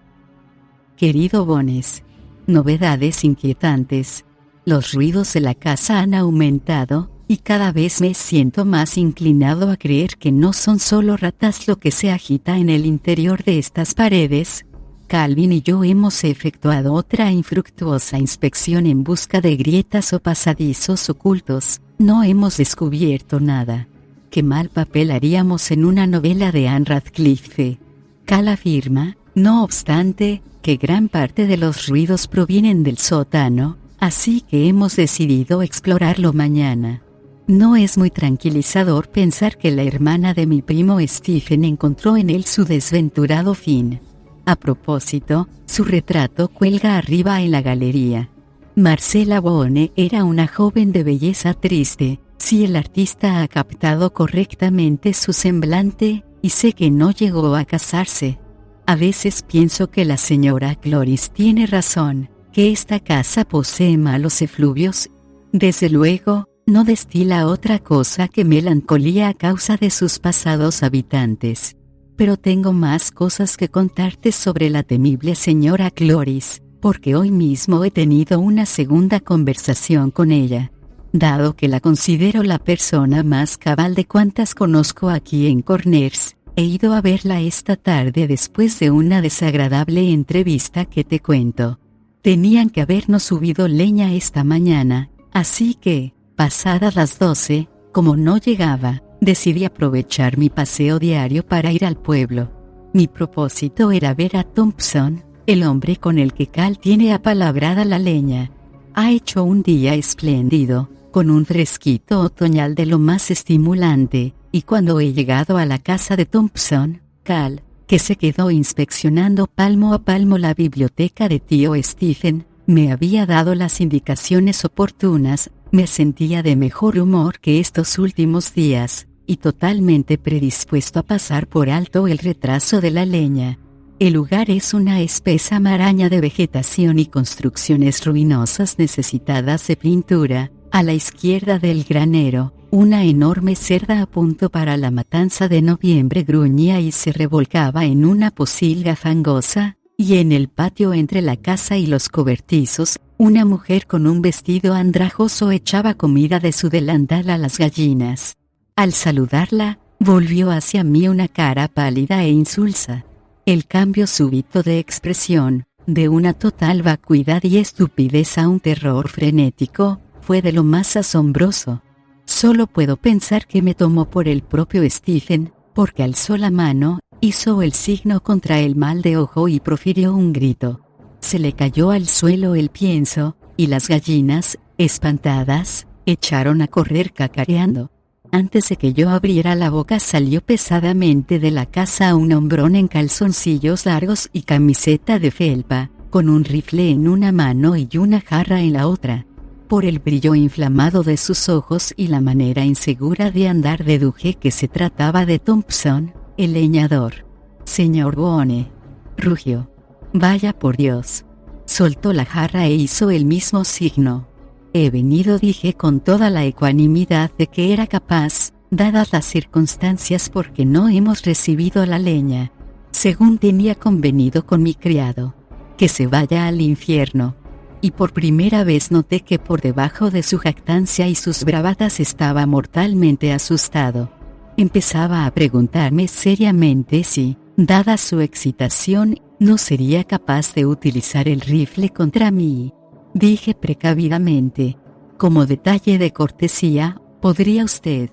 Querido Bones, novedades inquietantes. Los ruidos de la casa han aumentado, y cada vez me siento más inclinado a creer que no son solo ratas lo que se agita en el interior de estas paredes. Calvin y yo hemos efectuado otra infructuosa inspección en busca de grietas o pasadizos ocultos. No hemos descubierto nada. Qué mal papel haríamos en una novela de Anne Radcliffe. Cal afirma, no obstante, que gran parte de los ruidos provienen del sótano, así que hemos decidido explorarlo mañana. No es muy tranquilizador pensar que la hermana de mi primo Stephen encontró en él su desventurado fin. A propósito, su retrato cuelga arriba en la galería. Marcella Boone era una joven de belleza triste, si el artista ha captado correctamente su semblante, y sé que no llegó a casarse. A veces pienso que la señora Cloris tiene razón, que esta casa posee malos efluvios. Desde luego, no destila otra cosa que melancolía a causa de sus pasados habitantes. Pero tengo más cosas que contarte sobre la temible señora Cloris, porque hoy mismo he tenido una segunda conversación con ella. Dado que la considero la persona más cabal de cuantas conozco aquí en Corners, he ido a verla esta tarde después de una desagradable entrevista que te cuento. Tenían que habernos subido leña esta mañana, así que, pasadas las 12, como no llegaba, decidí aprovechar mi paseo diario para ir al pueblo. Mi propósito era ver a Thompson, el hombre con el que Cal tiene apalabrada la leña. Ha hecho un día espléndido, con un fresquito otoñal de lo más estimulante, y cuando he llegado a la casa de Thompson, Cal, que se quedó inspeccionando palmo a palmo la biblioteca de tío Stephen, me había dado las indicaciones oportunas. Me sentía de mejor humor que estos últimos días, y totalmente predispuesto a pasar por alto el retraso de la leña. El lugar es una espesa maraña de vegetación y construcciones ruinosas necesitadas de pintura. A la izquierda del granero, una enorme cerda a punto para la matanza de noviembre gruñía y se revolcaba en una pocilga fangosa, y en el patio entre la casa y los cobertizos, una mujer con un vestido andrajoso echaba comida de su delantal a las gallinas. Al saludarla, volvió hacia mí una cara pálida e insulsa. El cambio súbito de expresión, de una total vacuidad y estupidez a un terror frenético, fue de lo más asombroso. Solo puedo pensar que me tomó por el propio Stephen, porque alzó la mano, hizo el signo contra el mal de ojo y profirió un grito. Se le cayó al suelo el pienso, y las gallinas, espantadas, echaron a correr cacareando. Antes de que yo abriera la boca salió pesadamente de la casa un hombrón en calzoncillos largos y camiseta de felpa, con un rifle en una mano y una jarra en la otra. Por el brillo inflamado de sus ojos y la manera insegura de andar deduje que se trataba de Thompson, el leñador. «Señor Boone», rugió. «Vaya por Dios». Soltó la jarra e hizo el mismo signo. «He venido», dije con toda la ecuanimidad de que era capaz, dadas las circunstancias, porque no hemos recibido la leña. Según tenía convenido con mi criado. Que se vaya al infierno. Y por primera vez noté que por debajo de su jactancia y sus bravatas estaba mortalmente asustado. Empezaba a preguntarme seriamente si, dada su excitación, no sería capaz de utilizar el rifle contra mí. Dije precavidamente: «Como detalle de cortesía, ¿podría usted?»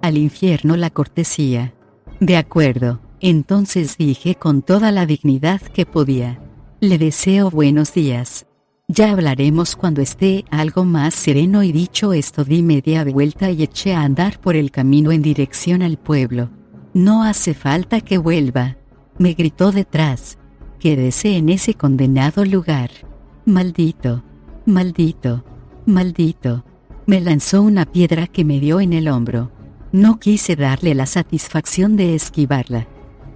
«Al infierno la cortesía». «De acuerdo», entonces dije con toda la dignidad que podía. «Le deseo buenos días. Ya hablaremos cuando esté algo más sereno», y dicho esto di media vuelta y eché a andar por el camino en dirección al pueblo. «No hace falta que vuelva», me gritó detrás. «Quédese en ese condenado lugar. Maldito, maldito, maldito». Me lanzó una piedra que me dio en el hombro. No quise darle la satisfacción de esquivarla.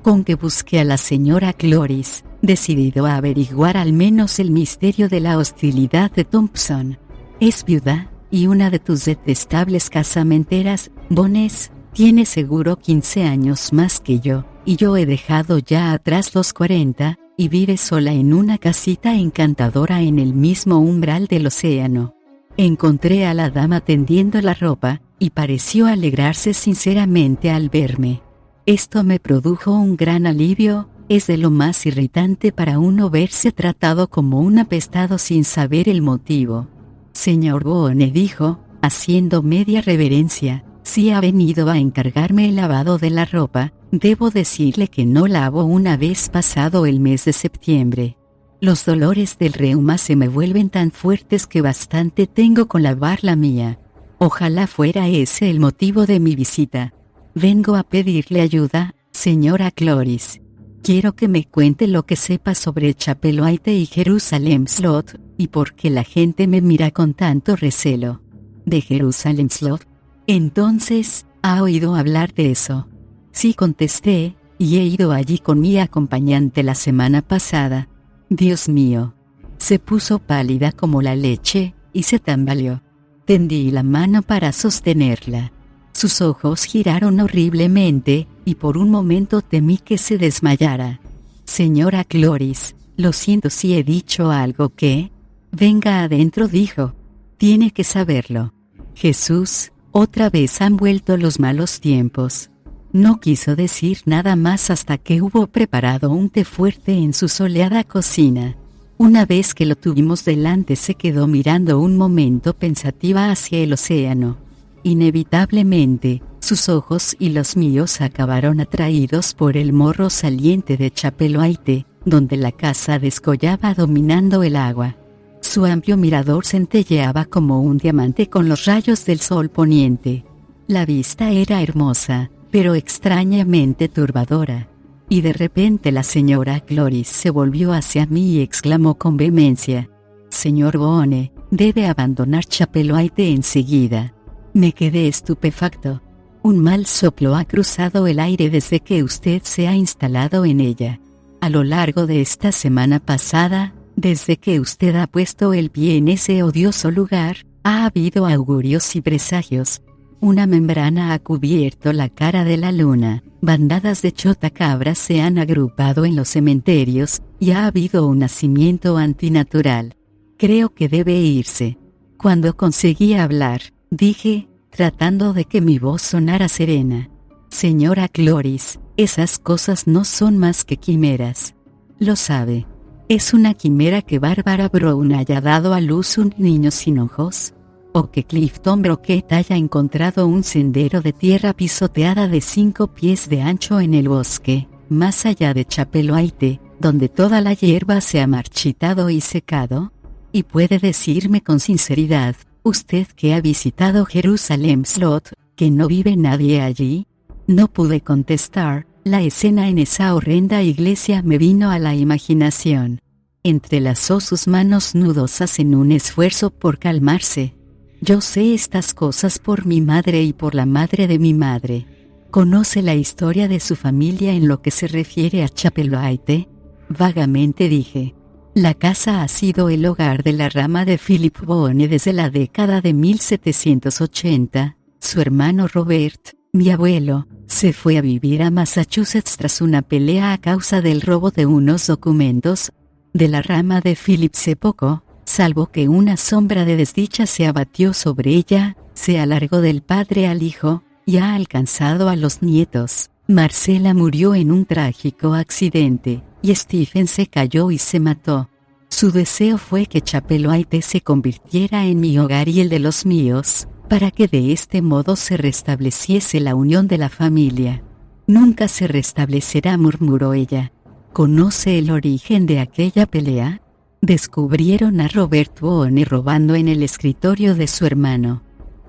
Con que busqué a la señora Cloris, decidido a averiguar al menos el misterio de la hostilidad de Thompson. «Es viuda, y una de tus detestables casamenteras, Bones, tiene seguro 15 años más que yo, y yo he dejado ya atrás los 40, y vive sola en una casita encantadora en el mismo umbral del océano». Encontré a la dama tendiendo la ropa, y pareció alegrarse sinceramente al verme. Esto me produjo un gran alivio. Es de lo más irritante para uno verse tratado como un apestado sin saber el motivo. «Señor Boone», dijo, haciendo media reverencia, «si ha venido a encargarme el lavado de la ropa, debo decirle que no lavo una vez pasado el mes de septiembre. Los dolores del reuma se me vuelven tan fuertes que bastante tengo con lavar la mía. Ojalá fuera ese el motivo de mi visita. Vengo a pedirle ayuda, señora Cloris. Quiero que me cuente lo que sepa sobre Chapelwaite y Jerusalem Slot, y por qué la gente me mira con tanto recelo». «¿De Jerusalem Slot? Entonces, ¿ha oído hablar de eso?» «Sí», contesté, «y he ido allí con mi acompañante la semana pasada». «Dios mío». Se puso pálida como la leche, y se tambaleó. Tendí la mano para sostenerla. Sus ojos giraron horriblemente, y por un momento temí que se desmayara. «Señora Cloris, lo siento si he dicho algo que...». «Venga adentro», dijo. «Tiene que saberlo. Jesús, otra vez han vuelto los malos tiempos». No quiso decir nada más hasta que hubo preparado un té fuerte en su soleada cocina. Una vez que lo tuvimos delante se quedó mirando un momento pensativa hacia el océano. Inevitablemente, sus ojos y los míos acabaron atraídos por el morro saliente de Chapelwaite, donde la casa descollaba dominando el agua. Su amplio mirador centelleaba como un diamante con los rayos del sol poniente. La vista era hermosa, pero extrañamente turbadora. Y de repente la señora Cloris se volvió hacia mí y exclamó con vehemencia: «Señor Boone, debe abandonar Chapelwaite enseguida». Me quedé estupefacto. Un mal soplo ha cruzado el aire desde que usted se ha instalado en ella. A lo largo de esta semana pasada, desde que usted ha puesto el pie en ese odioso lugar, ha habido augurios y presagios. Una membrana ha cubierto la cara de la luna, bandadas de chotacabras se han agrupado en los cementerios, y ha habido un nacimiento antinatural. Creo que debe irse. Cuando conseguí hablar, dije, tratando de que mi voz sonara serena: Señora Cloris, esas cosas no son más que quimeras. Lo sabe. ¿Es una quimera que Bárbara Brown haya dado a luz un niño sin ojos? ¿O que Clifton Brockett haya encontrado un sendero de tierra pisoteada de 5 pies de ancho en el bosque, más allá de Chapelwaite, donde toda la hierba se ha marchitado y secado? Y puede decirme con sinceridad, usted que ha visitado Jerusalem Slot, que no vive nadie allí. No pude contestar, la escena en esa horrenda iglesia me vino a la imaginación. Entrelazó sus manos nudosas en un esfuerzo por calmarse. Yo sé estas cosas por mi madre y por la madre de mi madre. ¿Conoce la historia de su familia en lo que se refiere a Chapelwaite? Vagamente dije. La casa ha sido el hogar de la rama de Philip Boone desde la década de 1780. Su hermano Robert, mi abuelo, se fue a vivir a Massachusetts tras una pelea a causa del robo de unos documentos. De la rama de Philip sé poco, salvo que una sombra de desdicha se abatió sobre ella, se alargó del padre al hijo, y ha alcanzado a los nietos. Marcela murió en un trágico accidente, y Stephen se cayó y se mató. Su deseo fue que Chapelwaite se convirtiera en mi hogar y el de los míos, para que de este modo se restableciese la unión de la familia. Nunca se restablecerá, murmuró ella. ¿Conoce el origen de aquella pelea? Descubrieron a Robert Boone robando en el escritorio de su hermano.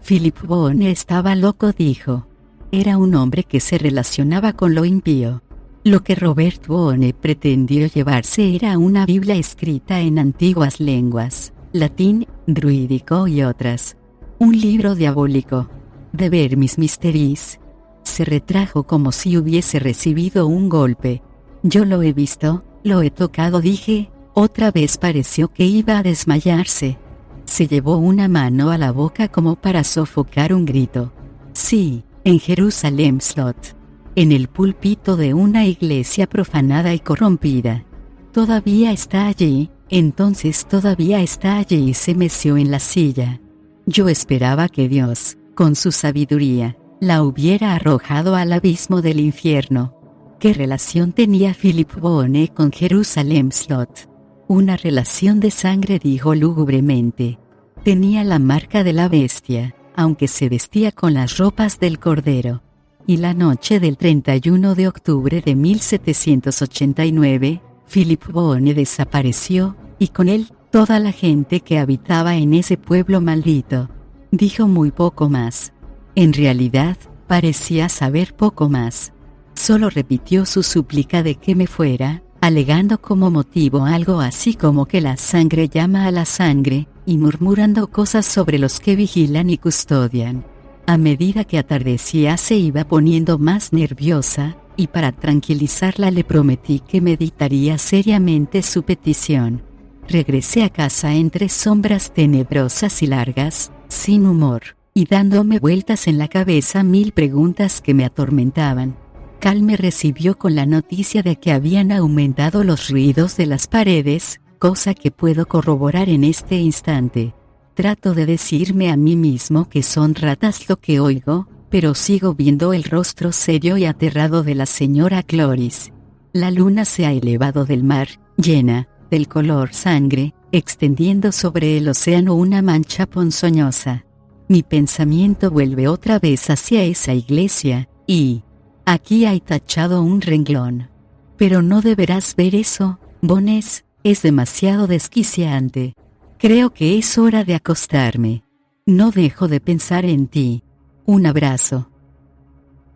Philip Boone estaba loco, dijo. Era un hombre que se relacionaba con lo impío. Lo que Robert Boone pretendió llevarse era una Biblia escrita en antiguas lenguas, latín, druídico y otras. Un libro diabólico. De Vermis Mysteries. Se retrajo como si hubiese recibido un golpe. Yo lo he visto, lo he tocado, dije. Otra vez pareció que iba a desmayarse. Se llevó una mano a la boca como para sofocar un grito. Sí, en Jerusalem Slot. En el púlpito de una iglesia profanada y corrompida. Todavía está allí, entonces todavía está allí, y se meció en la silla. Yo esperaba que Dios, con su sabiduría, la hubiera arrojado al abismo del infierno. ¿Qué relación tenía Philip Boone con Jerusalem Slot? Una relación de sangre, dijo lúgubremente. Tenía la marca de la bestia, aunque se vestía con las ropas del cordero. Y la noche del 31 de octubre de 1789, Philip Boone desapareció, y con él, toda la gente que habitaba en ese pueblo maldito. Dijo muy poco más. En realidad, parecía saber poco más. Solo repitió su súplica de que me fuera, alegando como motivo algo así como que la sangre llama a la sangre, y murmurando cosas sobre los que vigilan y custodian. A medida que atardecía se iba poniendo más nerviosa, y para tranquilizarla le prometí que meditaría seriamente su petición. Regresé a casa entre sombras tenebrosas y largas, sin humor, y dándome vueltas en la cabeza 1000 preguntas que me atormentaban. Cal me recibió con la noticia de que habían aumentado los ruidos de las paredes, cosa que puedo corroborar en este instante. Trato de decirme a mí mismo que son ratas lo que oigo, pero sigo viendo el rostro serio y aterrado de la señora Cloris. La luna se ha elevado del mar, llena, del color sangre, extendiendo sobre el océano una mancha ponzoñosa. Mi pensamiento vuelve otra vez hacia esa iglesia, y aquí hay tachado un renglón. Pero no deberás ver eso, Bones, es demasiado desquiciante. Creo que es hora de acostarme. No dejo de pensar en ti. Un abrazo.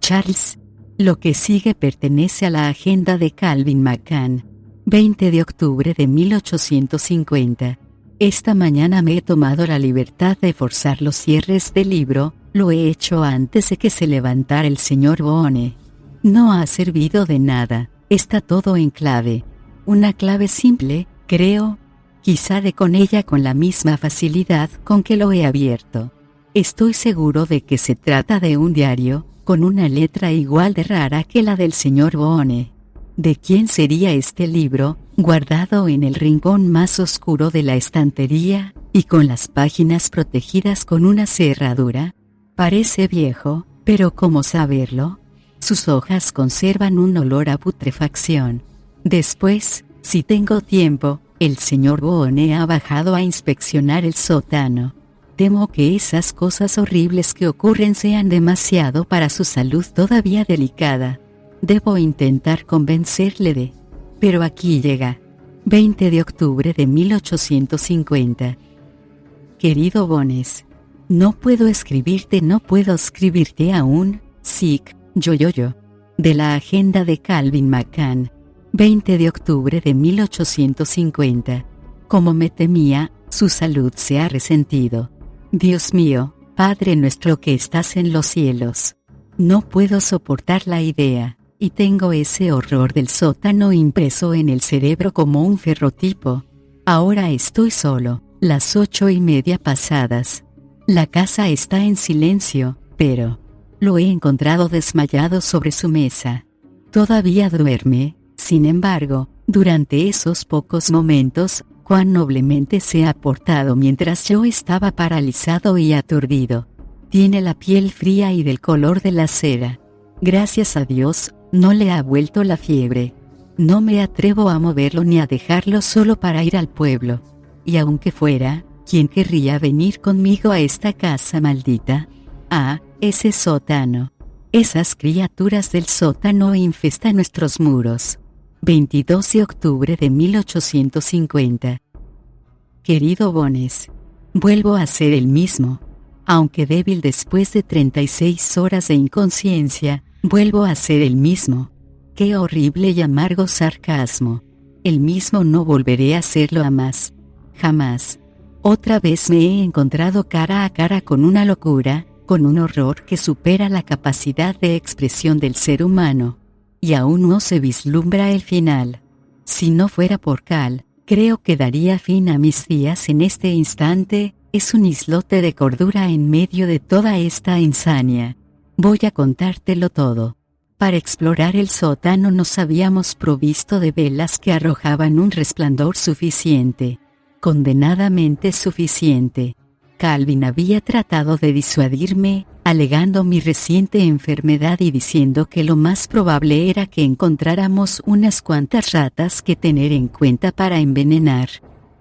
Charles. Lo que sigue pertenece a la agenda de Calvin McCann. 20 de octubre de 1850. Esta mañana me he tomado la libertad de forzar los cierres del libro, Lo he hecho antes de que se levantara el señor Boone. No ha servido de nada, está todo en clave. Una clave simple, creo. Quizá dé con ella con la misma facilidad con que lo he abierto. Estoy seguro de que se trata de un diario, con una letra igual de rara que la del señor Boone. ¿De quién sería este libro, guardado en el rincón más oscuro de la estantería, y con las páginas protegidas con una cerradura? Parece viejo, pero ¿cómo saberlo? Sus hojas conservan un olor a putrefacción. Después, si tengo tiempo, el señor Boone ha bajado a inspeccionar el sótano. Temo que esas cosas horribles que ocurren sean demasiado para su salud todavía delicada. Debo intentar convencerle de... Pero aquí llega. 20 de octubre de 1850. Querido Bones, no puedo escribirte aún, sic, yo. De la agenda de Calvin McCann. 20 de octubre de 1850. Como me temía, su salud se ha resentido. Dios mío, Padre nuestro que estás en los cielos. No puedo soportar la idea. Y tengo ese horror del sótano impreso en el cerebro como un ferrotipo. Ahora estoy solo, las 8:30 pasadas. La casa está en silencio, pero... Lo he encontrado desmayado sobre su mesa. Todavía duerme, sin embargo, durante esos pocos momentos, cuán noblemente se ha portado mientras yo estaba paralizado y aturdido. Tiene la piel fría y del color de la cera. Gracias a Dios, no le ha vuelto la fiebre. No me atrevo a moverlo ni a dejarlo solo para ir al pueblo. Y aunque fuera, ¿quién querría venir conmigo a esta casa maldita? Ah, ese sótano. Esas criaturas del sótano infestan nuestros muros. 22 de octubre de 1850. Querido Bones, vuelvo a ser el mismo. Aunque débil después de 36 horas de inconsciencia, vuelvo a ser el mismo. Qué horrible y amargo sarcasmo. El mismo no volveré a serlo jamás. Jamás. Otra vez me he encontrado cara a cara con una locura, con un horror que supera la capacidad de expresión del ser humano. Y aún no se vislumbra el final. Si no fuera por Cal, creo que daría fin a mis días en este instante. Es un islote de cordura en medio de toda esta insania. Voy a contártelo todo. Para explorar el sótano nos habíamos provisto de velas que arrojaban un resplandor suficiente. Condenadamente suficiente. Calvin había tratado de disuadirme, alegando mi reciente enfermedad y diciendo que lo más probable era que encontráramos unas cuantas ratas que tener en cuenta para envenenar.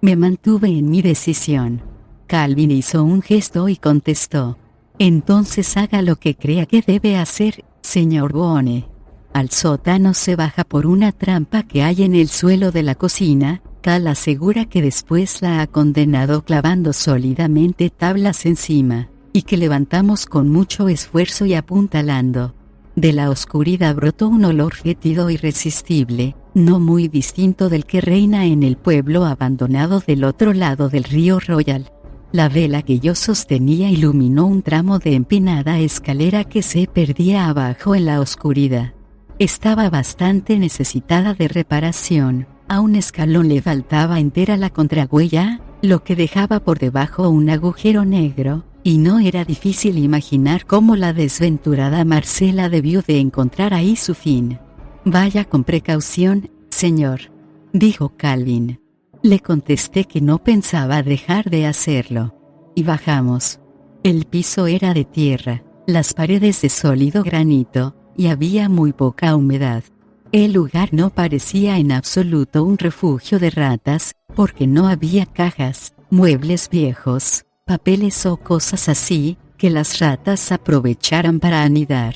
Me mantuve en mi decisión. Calvin hizo un gesto y contestó: entonces haga lo que crea que debe hacer, señor Boone. Al sótano se baja por una trampa que hay en el suelo de la cocina. Cal asegura que después la ha condenado clavando sólidamente tablas encima, y que levantamos con mucho esfuerzo y apuntalando. De la oscuridad brotó un olor fétido irresistible, no muy distinto del que reina en el pueblo abandonado del otro lado del río Royal. La vela que yo sostenía iluminó un tramo de empinada escalera que se perdía abajo en la oscuridad. Estaba bastante necesitada de reparación. A un escalón le faltaba entera la contrahuella, lo que dejaba por debajo un agujero negro, y no era difícil imaginar cómo la desventurada Marcela debió de encontrar ahí su fin. Vaya con precaución, señor, dijo Calvin. Le contesté que no pensaba dejar de hacerlo. Y bajamos. El piso era de tierra, las paredes de sólido granito, y había muy poca humedad. El lugar no parecía en absoluto un refugio de ratas, porque no había cajas, muebles viejos, papeles o cosas así, que las ratas aprovecharan para anidar.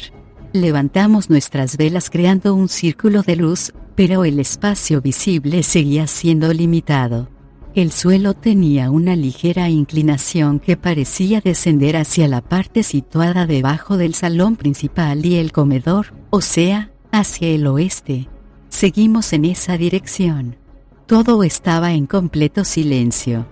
Levantamos nuestras velas creando un círculo de luz, pero el espacio visible seguía siendo limitado. El suelo tenía una ligera inclinación que parecía descender hacia la parte situada debajo del salón principal y el comedor, o sea, hacia el oeste. Seguimos en esa dirección. Todo estaba en completo silencio.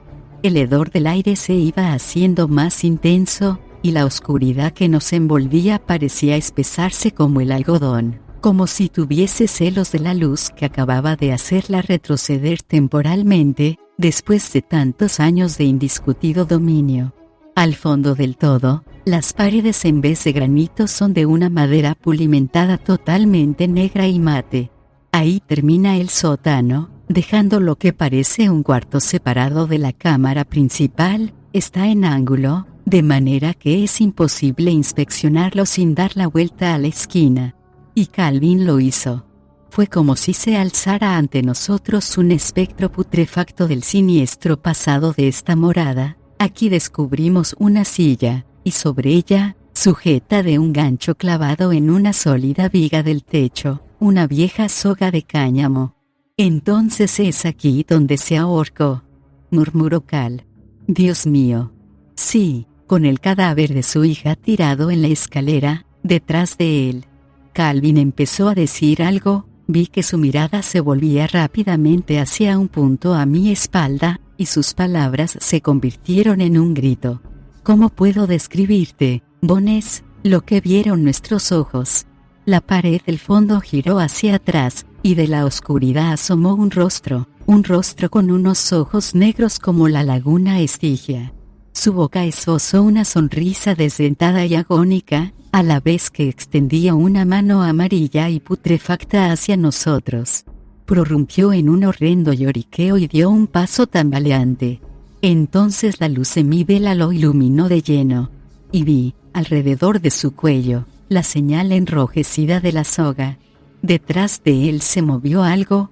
El hedor del aire se iba haciendo más intenso, y la oscuridad que nos envolvía parecía espesarse como el algodón, como si tuviese celos de la luz que acababa de hacerla retroceder temporalmente, después de tantos años de indiscutido dominio. Al fondo del todo, las paredes en vez de granito son de una madera pulimentada totalmente negra y mate. Ahí termina el sótano, dejando lo que parece un cuarto separado de la cámara principal. Está en ángulo, de manera que es imposible inspeccionarlo sin dar la vuelta a la esquina. Y Calvin lo hizo. Fue como si se alzara ante nosotros un espectro putrefacto del siniestro pasado de esta morada. Aquí descubrimos una silla, y sobre ella, sujeta de un gancho clavado en una sólida viga del techo, una vieja soga de cáñamo. «Entonces es aquí donde se ahorcó», murmuró Cal. «Dios mío». «Sí, con el cadáver de su hija tirado en la escalera, detrás de él». Calvin empezó a decir algo, vi que su mirada se volvía rápidamente hacia un punto a mi espalda, y sus palabras se convirtieron en un grito. «¿Cómo puedo describirte, Bones, lo que vieron nuestros ojos?» La pared del fondo giró hacia atrás, y de la oscuridad asomó un rostro con unos ojos negros como la laguna Estigia. Su boca esbozó una sonrisa desdentada y agónica, a la vez que extendía una mano amarilla y putrefacta hacia nosotros. Prorrumpió en un horrendo lloriqueo y dio un paso tambaleante. Entonces la luz de mi vela lo iluminó de lleno, y vi, alrededor de su cuello, la señal enrojecida de la soga. Detrás de él se movió algo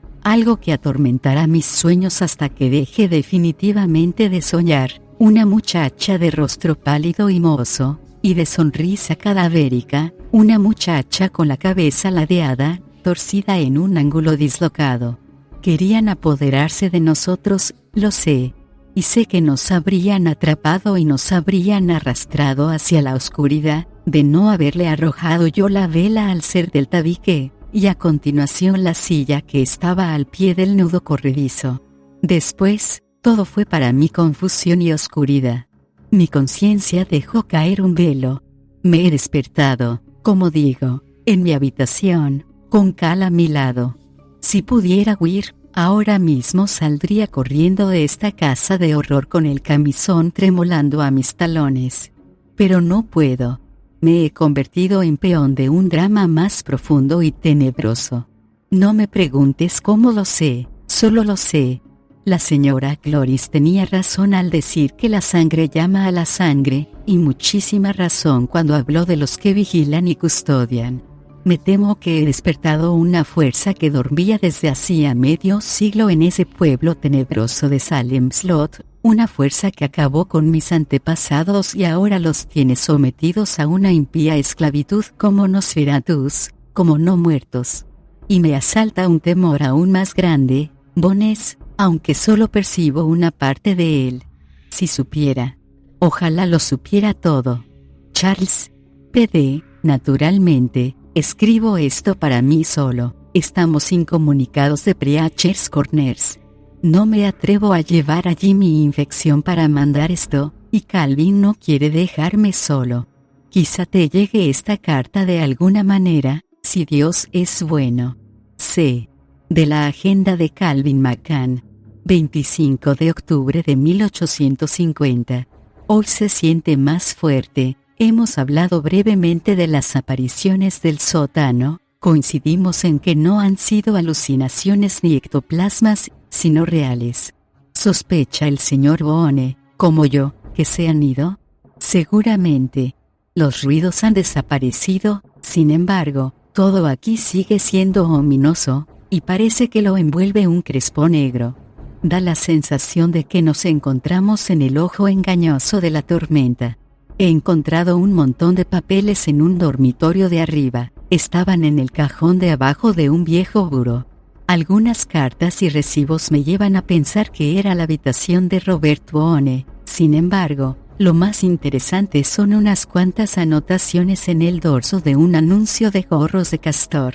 que atormentará mis sueños hasta que deje definitivamente de soñar. Una muchacha de rostro pálido y mohoso, y de sonrisa cadavérica, una muchacha con la cabeza ladeada, torcida en un ángulo dislocado. Querían apoderarse de nosotros, lo sé. Y sé que nos habrían atrapado y nos habrían arrastrado hacia la oscuridad, de no haberle arrojado yo la vela al ser del tabique, y a continuación la silla que estaba al pie del nudo corredizo. Después, todo fue para mí confusión y oscuridad. Mi conciencia dejó caer un velo. Me he despertado, como digo, en mi habitación, con Cal a mi lado. Si pudiera huir, ahora mismo saldría corriendo de esta casa de horror con el camisón tremolando a mis talones. Pero no puedo. Me he convertido en peón de un drama más profundo y tenebroso. No me preguntes cómo lo sé, solo lo sé. La señora Cloris tenía razón al decir que la sangre llama a la sangre, y muchísima razón cuando habló de los que vigilan y custodian. Me temo que he despertado una fuerza que dormía desde hacía medio siglo en ese pueblo tenebroso de Salem Slot, una fuerza que acabó con mis antepasados y ahora los tiene sometidos a una impía esclavitud como Nosferatus, como no muertos. Y me asalta un temor aún más grande, Bones, aunque solo percibo una parte de él. Si supiera. Ojalá lo supiera todo. Charles. P.D., naturalmente, escribo esto para mí solo. Estamos incomunicados de Preacher's Corners. No me atrevo a llevar allí mi infección para mandar esto, y Calvin no quiere dejarme solo. Quizá te llegue esta carta de alguna manera, si Dios es bueno. C. De la agenda de Calvin McCann. 25 de octubre de 1850. Hoy se siente más fuerte. Hemos hablado brevemente de las apariciones del sótano. Coincidimos en que no han sido alucinaciones ni ectoplasmas, sino reales. ¿Sospecha el señor Boone, como yo, que se han ido? Seguramente. Los ruidos han desaparecido, sin embargo, todo aquí sigue siendo ominoso, y parece que lo envuelve un crespo negro. Da la sensación de que nos encontramos en el ojo engañoso de la tormenta. He encontrado un montón de papeles en un dormitorio de arriba. Estaban en el cajón de abajo de un viejo buró. Algunas cartas y recibos me llevan a pensar que era la habitación de Robert Boone. Sin embargo, lo más interesante son unas cuantas anotaciones en el dorso de un anuncio de gorros de castor.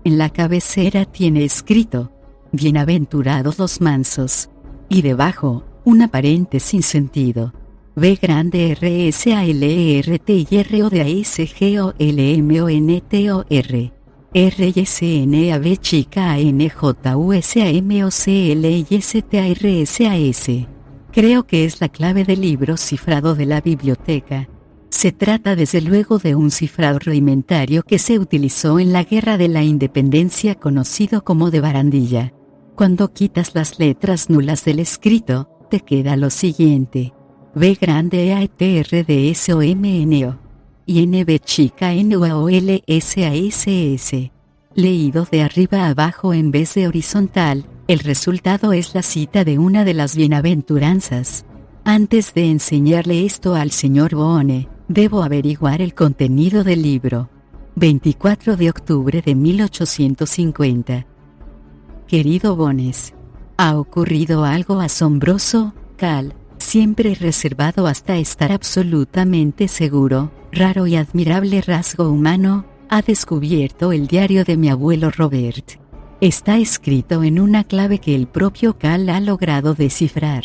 En la cabecera tiene escrito: «Bienaventurados los mansos». Y debajo, un aparente sinsentido. B grande RSALERTYRODASGOLMONTOR. RYSNAB chica ANJUSAMOCLISTARSAS. Creo que es la clave del libro cifrado de la biblioteca. Se trata desde luego de un cifrado rudimentario que se utilizó en la Guerra de la Independencia, conocido como de barandilla. Cuando quitas las letras nulas del escrito, te queda lo siguiente: B grande AETRDSOMNO y NB chica NUAOLSASS. Leído de arriba a abajo en vez de horizontal, el resultado es la cita de una de las bienaventuranzas. Antes de enseñarle esto al señor Boone, debo averiguar el contenido del libro. 24 de octubre de 1850. Querido Bones, ¿ha ocurrido algo asombroso, Cal? Siempre reservado hasta estar absolutamente seguro, raro y admirable rasgo humano, ha descubierto el diario de mi abuelo Robert. Está escrito en una clave que el propio Cal ha logrado descifrar.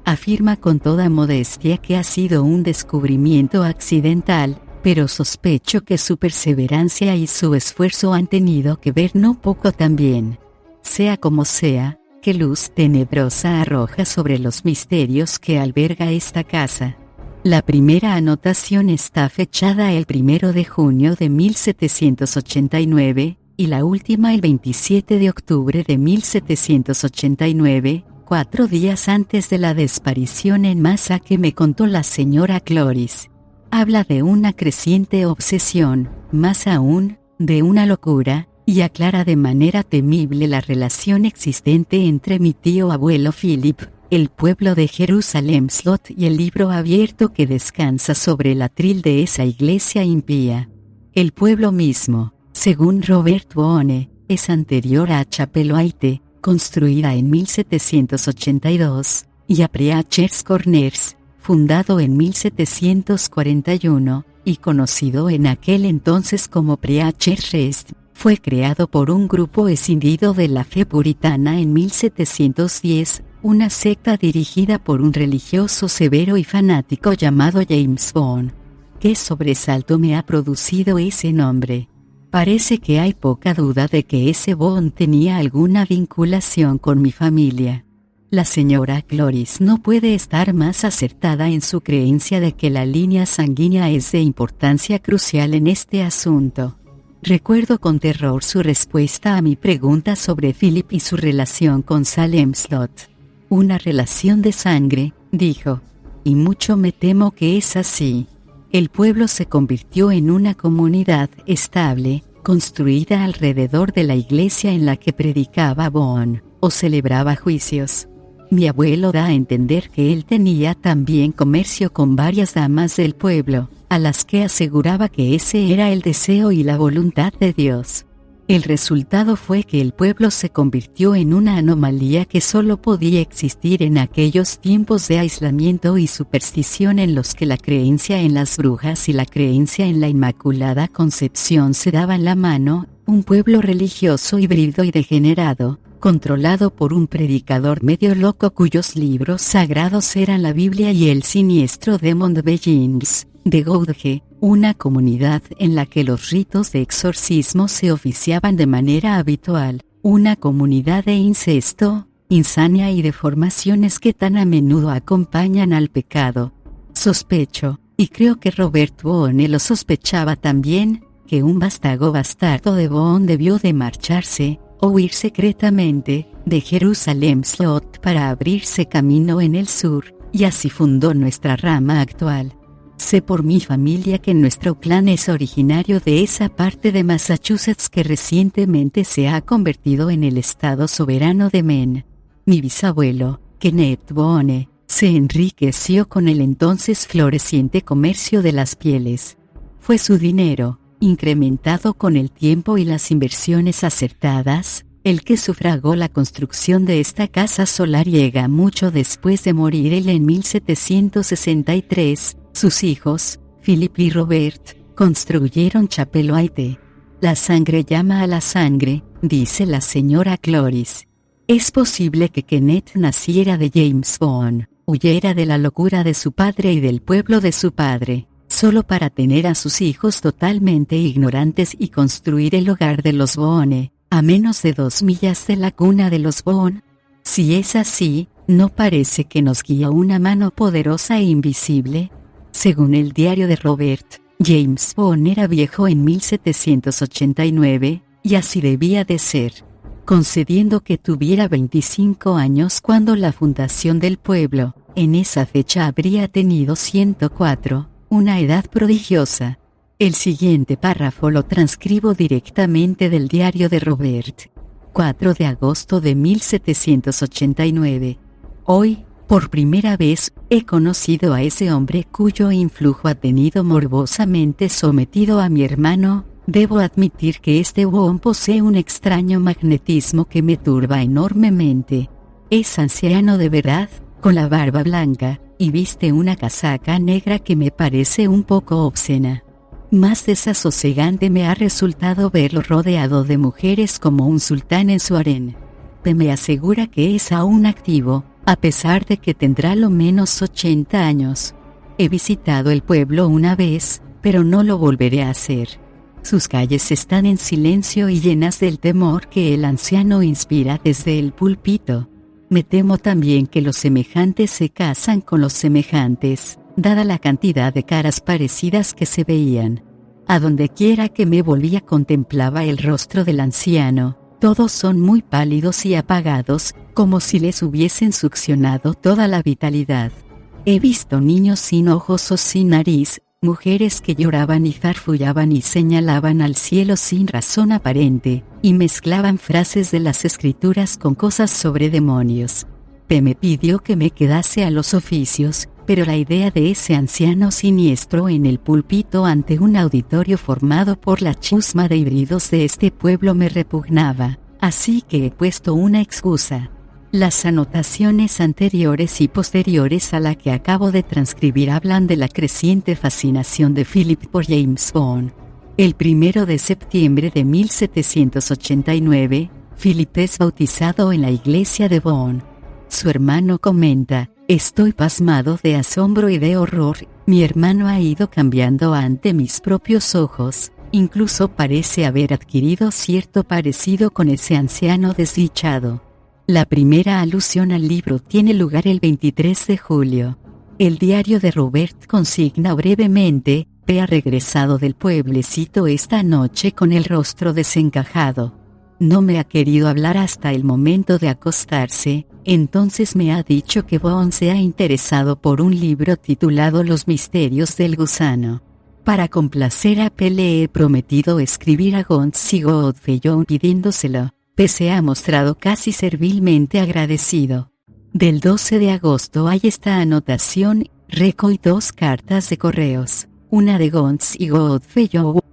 Afirma con toda modestia que ha sido un descubrimiento accidental, pero sospecho que su perseverancia y su esfuerzo han tenido que ver no poco también. Sea como sea, qué luz tenebrosa arroja sobre los misterios que alberga esta casa. La primera anotación está fechada el 1 de junio de 1789, y la última el 27 de octubre de 1789, 4 días antes de la desaparición en masa que me contó la señora Cloris. Habla de una creciente obsesión, más aún, de una locura, y aclara de manera temible la relación existente entre mi tío abuelo Philip, el pueblo de Jerusalem Slot y el libro abierto que descansa sobre el atril de esa iglesia impía. El pueblo mismo, según Robert Boone, es anterior a Chapelwaite, construida en 1782, y a Preachers Corners, fundado en 1741, y conocido en aquel entonces como Preachers Rest. Fue creado por un grupo escindido de la fe puritana en 1710, una secta dirigida por un religioso severo y fanático llamado James Boone. ¿Qué sobresalto me ha producido ese nombre? Parece que hay poca duda de que ese Boone tenía alguna vinculación con mi familia. La señora Cloris no puede estar más acertada en su creencia de que la línea sanguínea es de importancia crucial en este asunto. Recuerdo con terror su respuesta a mi pregunta sobre Philip y su relación con Salem Slot. Una relación de sangre, dijo. Y mucho me temo que es así. El pueblo se convirtió en una comunidad estable, construida alrededor de la iglesia en la que predicaba Boone, o celebraba juicios. Mi abuelo da a entender que él tenía también comercio con varias damas del pueblo, a las que aseguraba que ese era el deseo y la voluntad de Dios. El resultado fue que el pueblo se convirtió en una anomalía que solo podía existir en aquellos tiempos de aislamiento y superstición en los que la creencia en las brujas y la creencia en la Inmaculada Concepción se daban la mano, un pueblo religioso híbrido y degenerado, controlado por un predicador medio loco cuyos libros sagrados eran la Biblia y el siniestro Demon de Beijings, de Gouge, una comunidad en la que los ritos de exorcismo se oficiaban de manera habitual, una comunidad de incesto, insania y deformaciones que tan a menudo acompañan al pecado. Sospecho, y creo que Robert Boone lo sospechaba también, que un vástago bastardo de Boone debió de marcharse, o huir secretamente, de Jerusalem Slot para abrirse camino en el sur, y así fundó nuestra rama actual. Sé por mi familia que nuestro clan es originario de esa parte de Massachusetts que recientemente se ha convertido en el estado soberano de Maine. Mi bisabuelo, Kenneth Boone, se enriqueció con el entonces floreciente comercio de las pieles. Fue su dinero, incrementado con el tiempo y las inversiones acertadas, el que sufragó la construcción de esta casa solariega mucho después de morir él en 1763. Sus hijos, Philip y Robert, construyeron Chapelwaite. La sangre llama a la sangre, dice la señora Cloris. Es posible que Kenneth naciera de James Boone, huyera de la locura de su padre y del pueblo de su padre, solo para tener a sus hijos totalmente ignorantes y construir el hogar de los Boone, a menos de 2 millas de la cuna de los Boone? Si es así, ¿no parece que nos guía una mano poderosa e invisible? Según el diario de Robert, James Boone era viejo en 1789, y así debía de ser, concediendo que tuviera 25 años cuando la fundación del pueblo, en esa fecha habría tenido 104, una edad prodigiosa. El siguiente párrafo lo transcribo directamente del diario de Robert. 4 de agosto de 1789. Hoy, por primera vez, he conocido a ese hombre cuyo influjo ha tenido morbosamente sometido a mi hermano. Debo admitir que este Boone posee un extraño magnetismo que me turba enormemente. Es anciano de verdad, con la barba blanca, y viste una casaca negra que me parece un poco obscena. Más desasosegante me ha resultado verlo rodeado de mujeres como un sultán en su harén. Me asegura que es aún activo, a pesar de que tendrá lo menos 80 años. He visitado el pueblo una vez, pero no lo volveré a hacer. Sus calles están en silencio y llenas del temor que el anciano inspira desde el púlpito. Me temo también que los semejantes se casan con los semejantes, dada la cantidad de caras parecidas que se veían. A donde quiera que me volvía contemplaba el rostro del anciano. Todos son muy pálidos y apagados, como si les hubiesen succionado toda la vitalidad. He visto niños sin ojos o sin nariz, mujeres que lloraban y farfullaban y señalaban al cielo sin razón aparente, y mezclaban frases de las escrituras con cosas sobre demonios. Me pidió que me quedase a los oficios, pero la idea de ese anciano siniestro en el púlpito ante un auditorio formado por la chusma de híbridos de este pueblo me repugnaba, así que he puesto una excusa. Las anotaciones anteriores y posteriores a la que acabo de transcribir hablan de la creciente fascinación de Philip por James Boone. El 1 de septiembre de 1789, Philip es bautizado en la iglesia de Boone. Su hermano comenta: estoy pasmado de asombro y de horror, mi hermano ha ido cambiando ante mis propios ojos, incluso parece haber adquirido cierto parecido con ese anciano desdichado. La primera alusión al libro tiene lugar el 23 de julio. El diario de Robert consigna brevemente: ha regresado del pueblecito esta noche con el rostro desencajado. No me ha querido hablar hasta el momento de acostarse, entonces me ha dicho que Boone se ha interesado por un libro titulado Los misterios del gusano. Para complacer a P. le he prometido escribir a Gaunt y Godfrey pidiéndoselo. Se ha mostrado casi servilmente agradecido. Del 12 de agosto hay esta anotación: Reco y 2 cartas de correos, una de Gaunt y Godfrey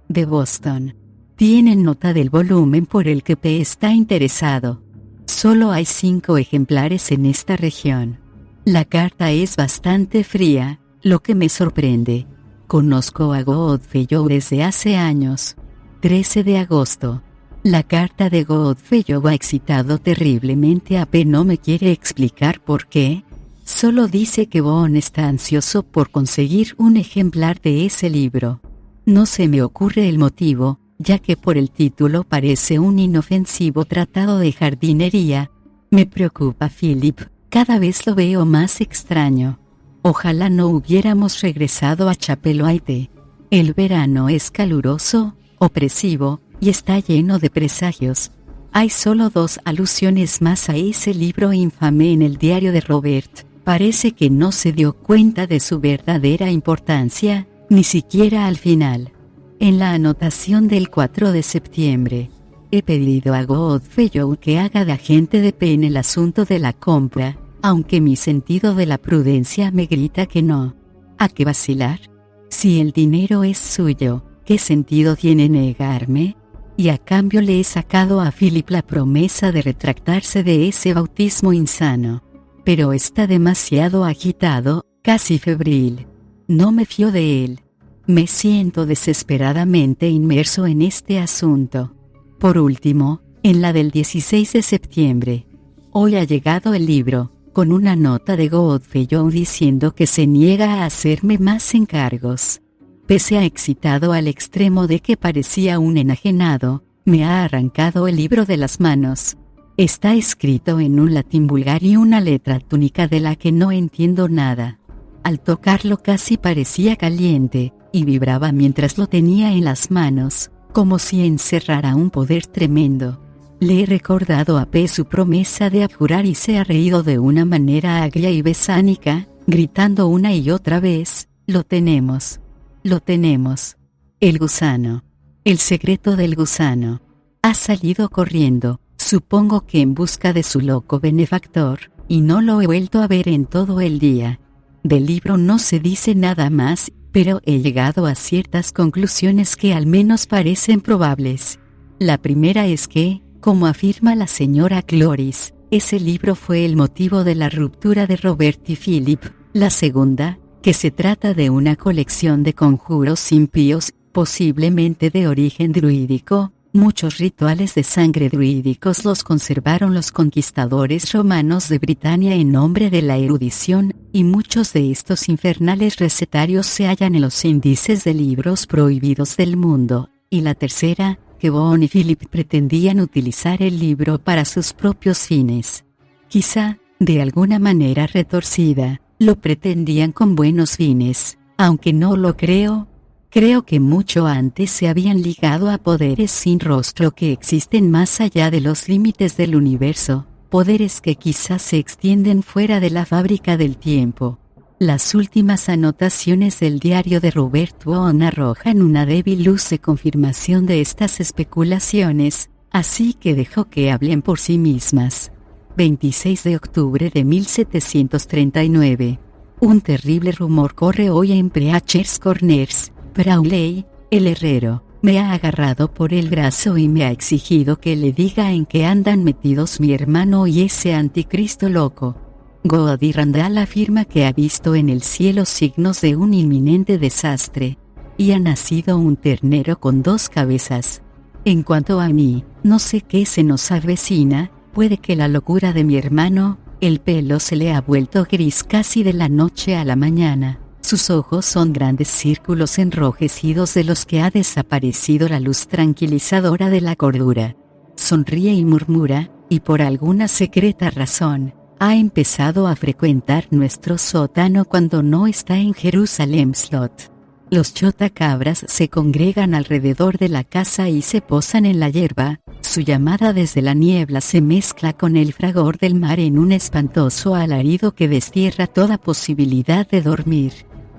de Boston. Tienen nota del volumen por el que P. está interesado. Solo hay 5 ejemplares en esta región. La carta es bastante fría, lo que me sorprende. Conozco a Godfrey desde hace años. 13 de agosto. La carta de Godfrey ha excitado terriblemente a P. No me quiere explicar por qué. Solo dice que Boone está ansioso por conseguir un ejemplar de ese libro. No se me ocurre el motivo, ya que por el título parece un inofensivo tratado de jardinería. Me preocupa Philip, cada vez lo veo más extraño. Ojalá no hubiéramos regresado a Chapelwaite. El verano es caluroso, opresivo, y está lleno de presagios. Hay solo 2 alusiones más a ese libro infame en el diario de Robert. Parece que no se dio cuenta de su verdadera importancia, ni siquiera al final. En la anotación del 4 de septiembre, he pedido a Godfrey que haga de agente de P en el asunto de la compra, aunque mi sentido de la prudencia me grita que no. ¿A qué vacilar? Si el dinero es suyo, ¿qué sentido tiene negarme? Y a cambio le he sacado a Philip la promesa de retractarse de ese bautismo insano. Pero está demasiado agitado, casi febril. No me fío de él. Me siento desesperadamente inmerso en este asunto. Por último, en la del 16 de septiembre. Hoy ha llegado el libro. con una nota de Godfrey diciendo que se niega a hacerme más encargos. Pese a excitado al extremo de que parecía un enajenado, me ha arrancado el libro de las manos. Está escrito en un latín vulgar y una letra túnica de la que no entiendo nada. Al tocarlo casi parecía caliente, y vibraba mientras lo tenía en las manos, como si encerrara un poder tremendo. Le he recordado a P su promesa de abjurar y se ha reído de una manera agria y besánica, gritando una y otra vez: «Lo tenemos. Lo tenemos». El gusano. El secreto del gusano. Ha salido corriendo, supongo que en busca de su loco benefactor, y no lo he vuelto a ver en todo el día. Del libro no se dice nada más, pero he llegado a ciertas conclusiones que al menos parecen probables. La primera es que, como afirma la señora Cloris, ese libro fue el motivo de la ruptura de Robert y Philip. La segunda, que se trata de una colección de conjuros impíos, posiblemente de origen druídico. Muchos rituales de sangre druídicos los conservaron los conquistadores romanos de Britania en nombre de la erudición, y muchos de estos infernales recetarios se hallan en los índices de libros prohibidos del mundo. Y la tercera, que Boone y Philip pretendían utilizar el libro para sus propios fines. Quizá, de alguna manera retorcida, lo pretendían con buenos fines, aunque no lo creo. Creo que mucho antes se habían ligado a poderes sin rostro que existen más allá de los límites del universo, poderes que quizás se extienden fuera de la fábrica del tiempo. Las últimas anotaciones del diario de Robert Boone arrojan una débil luz de confirmación de estas especulaciones, así que dejo que hablen por sí mismas. 26 de octubre de 1739. Un terrible rumor corre hoy en Preachers Corners. Brawley, el herrero, me ha agarrado por el brazo y me ha exigido que le diga en qué andan metidos mi hermano y ese anticristo loco. Goody Randall afirma que ha visto en el cielo signos de un inminente desastre. Y ha nacido un ternero con 2 cabezas. En cuanto a mí, no sé qué se nos avecina, puede que la locura de mi hermano. El pelo se le ha vuelto gris casi de la noche a la mañana. Sus ojos son grandes círculos enrojecidos de los que ha desaparecido la luz tranquilizadora de la cordura. Sonríe y murmura, y por alguna secreta razón, ha empezado a frecuentar nuestro sótano cuando no está en Jerusalem Slot. Los chotacabras se congregan alrededor de la casa y se posan en la hierba. Su llamada desde la niebla se mezcla con el fragor del mar en un espantoso alarido que destierra toda posibilidad de dormir.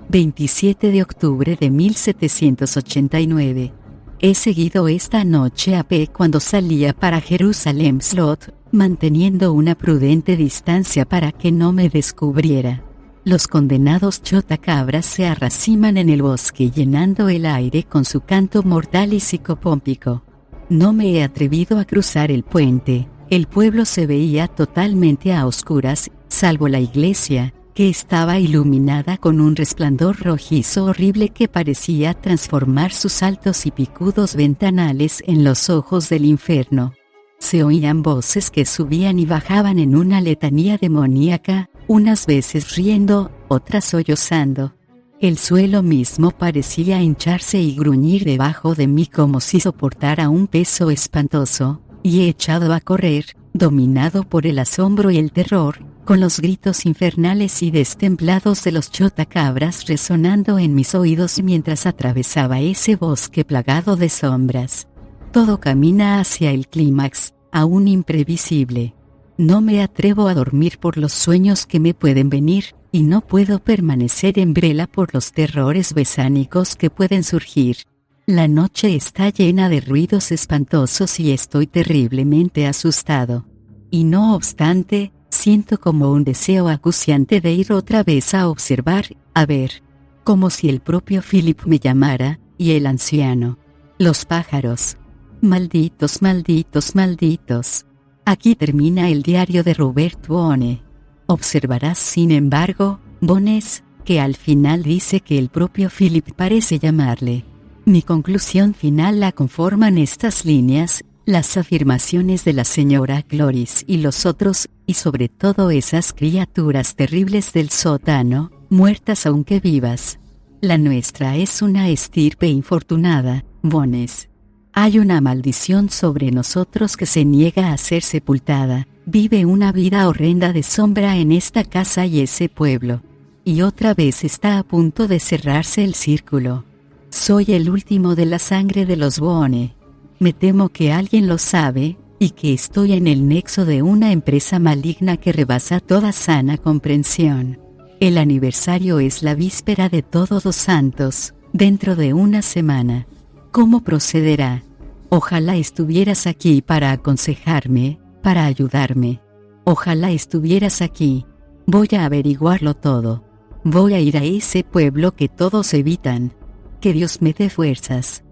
27 de octubre de 1789. He seguido esta noche a P cuando salía para Jerusalem Slot, manteniendo una prudente distancia para que no me descubriera. Los condenados chotacabras se arraciman en el bosque llenando el aire con su canto mortal y psicopómpico. No me he atrevido a cruzar el puente. El pueblo se veía totalmente a oscuras, salvo la iglesia, que estaba iluminada con un resplandor rojizo horrible que parecía transformar sus altos y picudos ventanales en los ojos del infierno. Se oían voces que subían y bajaban en una letanía demoníaca, unas veces riendo, otras sollozando. El suelo mismo parecía hincharse y gruñir debajo de mí como si soportara un peso espantoso, y he echado a correr, dominado por el asombro y el terror, con los gritos infernales y destemplados de los chotacabras resonando en mis oídos mientras atravesaba ese bosque plagado de sombras. Todo camina hacia el clímax, aún imprevisible. No me atrevo a dormir por los sueños que me pueden venir, y no puedo permanecer en vela por los terrores besánicos que pueden surgir. La noche está llena de ruidos espantosos y estoy terriblemente asustado. Y no obstante, siento como un deseo acuciante de ir otra vez a observar, a ver. Como si el propio Philip me llamara, y el anciano. Los pájaros. Malditos, malditos, malditos. Aquí termina el diario de Robert Boone. Observarás sin embargo, Bones, que al final dice que el propio Philip parece llamarle. Mi conclusión final la conforman estas líneas: Las afirmaciones de la señora Gloris y los otros, y sobre todo esas criaturas terribles del sótano, muertas aunque vivas. La nuestra es una estirpe infortunada, Bones. Hay una maldición sobre nosotros que se niega a ser sepultada. Vive una vida horrenda de sombra en esta casa y ese pueblo. Y otra vez está a punto de cerrarse el círculo. Soy el último de la sangre de los Boone. Me temo que alguien lo sabe, y que estoy en el nexo de una empresa maligna que rebasa toda sana comprensión. El aniversario es la víspera de Todos los Santos, dentro de una semana. ¿Cómo procederá? Ojalá estuvieras aquí para aconsejarme, para ayudarme. Ojalá estuvieras aquí. Voy a averiguarlo todo. Voy a ir a ese pueblo que todos evitan. Que Dios me dé fuerzas.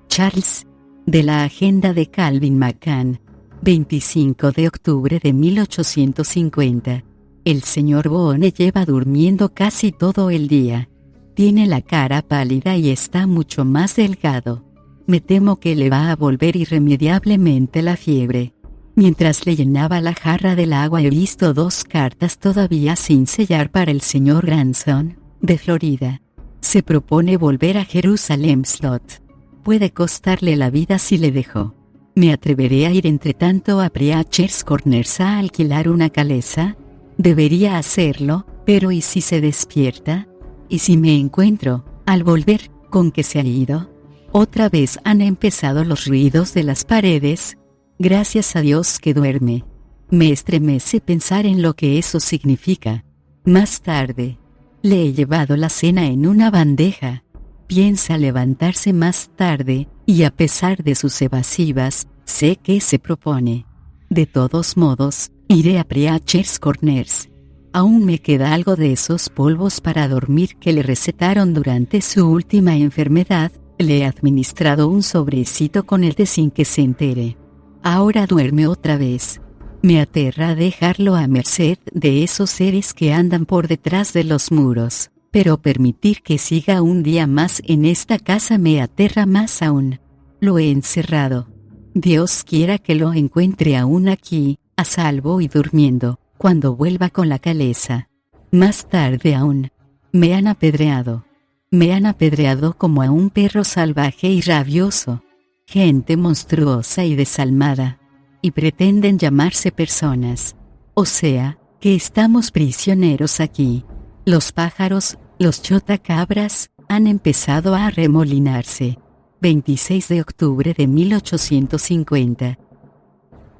Charles, de la agenda de Calvin McCann, 25 de octubre de 1850. El señor Boone lleva durmiendo casi todo el día. Tiene la cara pálida y está mucho más delgado. Me temo que le va a volver irremediablemente la fiebre. Mientras le llenaba la jarra del agua he visto 2 cartas todavía sin sellar para el señor Granson, de Florida. Se propone volver a Jerusalem Slot. Puede costarle la vida si le dejo. ¿Me atreveré a ir entre tanto a Preacher's Corners a alquilar una calesa? Debería hacerlo, pero ¿y si se despierta? ¿Y si me encuentro, al volver, con que se ha ido? Otra vez han empezado los ruidos de las paredes. Gracias a Dios que duerme. Me estremece pensar en lo que eso significa. Más tarde. Le he llevado la cena en una bandeja. Piensa levantarse más tarde, y a pesar de sus evasivas, sé que se propone. De todos modos, iré a Preacher's Corners. Aún me queda algo de esos polvos para dormir que le recetaron durante su última enfermedad. Le he administrado un sobrecito con el té sin que se entere. Ahora duerme otra vez. Me aterra dejarlo a merced de esos seres que andan por detrás de los muros, pero permitir que siga un día más en esta casa me aterra más aún. Lo he encerrado. Dios quiera que lo encuentre aún aquí, a salvo y durmiendo, cuando vuelva con la calesa. Más tarde aún. Me han apedreado. Me han apedreado como a un perro salvaje y rabioso. Gente monstruosa y desalmada. Y pretenden llamarse personas. O sea, que estamos prisioneros aquí. Los pájaros, los chotacabras, han empezado a arremolinarse. 26 de octubre de 1850.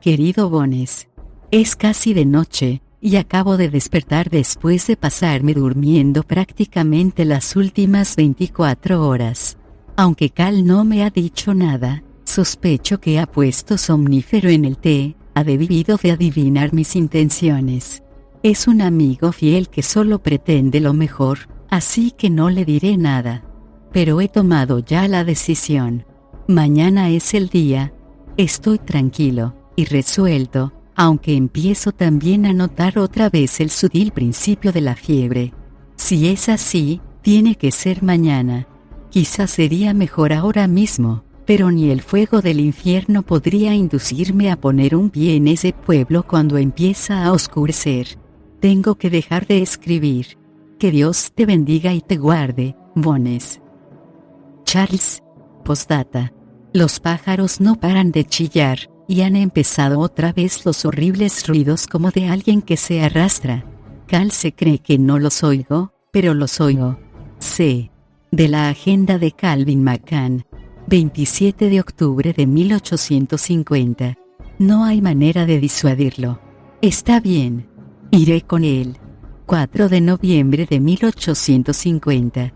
Querido Bones, es casi de noche, y acabo de despertar después de pasarme durmiendo prácticamente las últimas 24 horas. Aunque Cal no me ha dicho nada, sospecho que ha puesto somnífero en el té, ha debido de adivinar mis intenciones. Es un amigo fiel que solo pretende lo mejor, así que no le diré nada. Pero he tomado ya la decisión. Mañana es el día. Estoy tranquilo y resuelto, aunque empiezo también a notar otra vez el sutil principio de la fiebre. Si es así, tiene que ser mañana. Quizás sería mejor ahora mismo, pero ni el fuego del infierno podría inducirme a poner un pie en ese pueblo cuando empieza a oscurecer. Tengo que dejar de escribir. Que Dios te bendiga y te guarde, Bones. Charles. Postdata. Los pájaros no paran de chillar, y han empezado otra vez los horribles ruidos como de alguien que se arrastra. Cal se cree que no los oigo, pero los oigo. C. De la agenda de Calvin McCann. 27 de octubre de 1850. No hay manera de disuadirlo. Está bien. Iré con él. 4 de noviembre de 1850.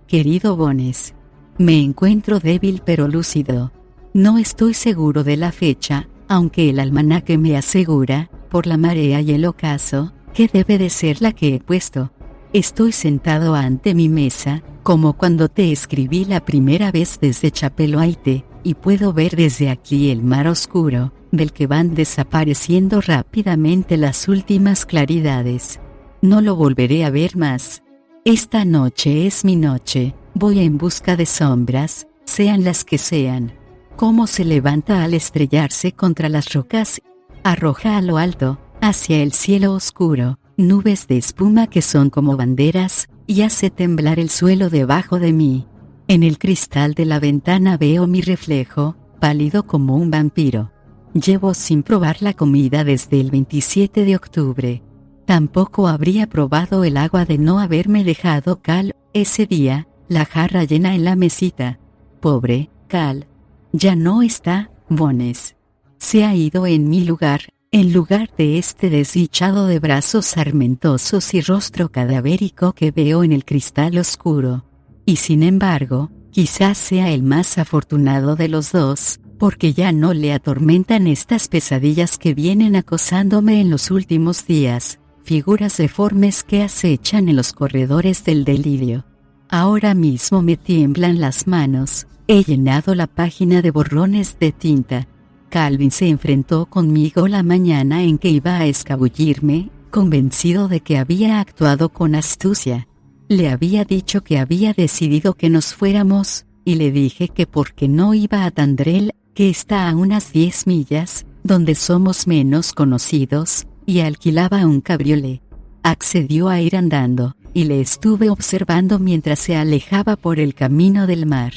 Querido Bones, me encuentro débil pero lúcido. No estoy seguro de la fecha, aunque el almanaque me asegura, por la marea y el ocaso, que debe de ser la que he puesto. Estoy sentado ante mi mesa, como cuando te escribí la primera vez desde Chapelwaite, y puedo ver desde aquí el mar oscuro, del que van desapareciendo rápidamente las últimas claridades. No lo volveré a ver más. Esta noche es mi noche, voy en busca de sombras, sean las que sean. cómo se levanta al estrellarse contra las rocas, arroja a lo alto, hacia el cielo oscuro, nubes de espuma que son como banderas, y hace temblar el suelo debajo de mí. En el cristal de la ventana veo mi reflejo, pálido como un vampiro. Llevo sin probar la comida desde el 27 de octubre. Tampoco habría probado el agua de no haberme dejado Cal, ese día, la jarra llena en la mesita. Pobre Cal. Ya no está, Bones. Se ha ido en mi lugar, en lugar de este desdichado de brazos sarmentosos y rostro cadavérico que veo en el cristal oscuro. Y sin embargo, quizás sea el más afortunado de los dos, porque ya no le atormentan estas pesadillas que vienen acosándome en los últimos días, figuras deformes que acechan en los corredores del delirio. Ahora mismo me tiemblan las manos, he llenado la página de borrones de tinta. Calvin se enfrentó conmigo la mañana en que iba a escabullirme, convencido de que había actuado con astucia. Le había dicho que había decidido que nos fuéramos, y le dije que porque no iba a Tandrel, que está a unas 10 millas, donde somos menos conocidos, y alquilaba un cabriolé. Accedió a ir andando, y le estuve observando mientras se alejaba por el camino del mar.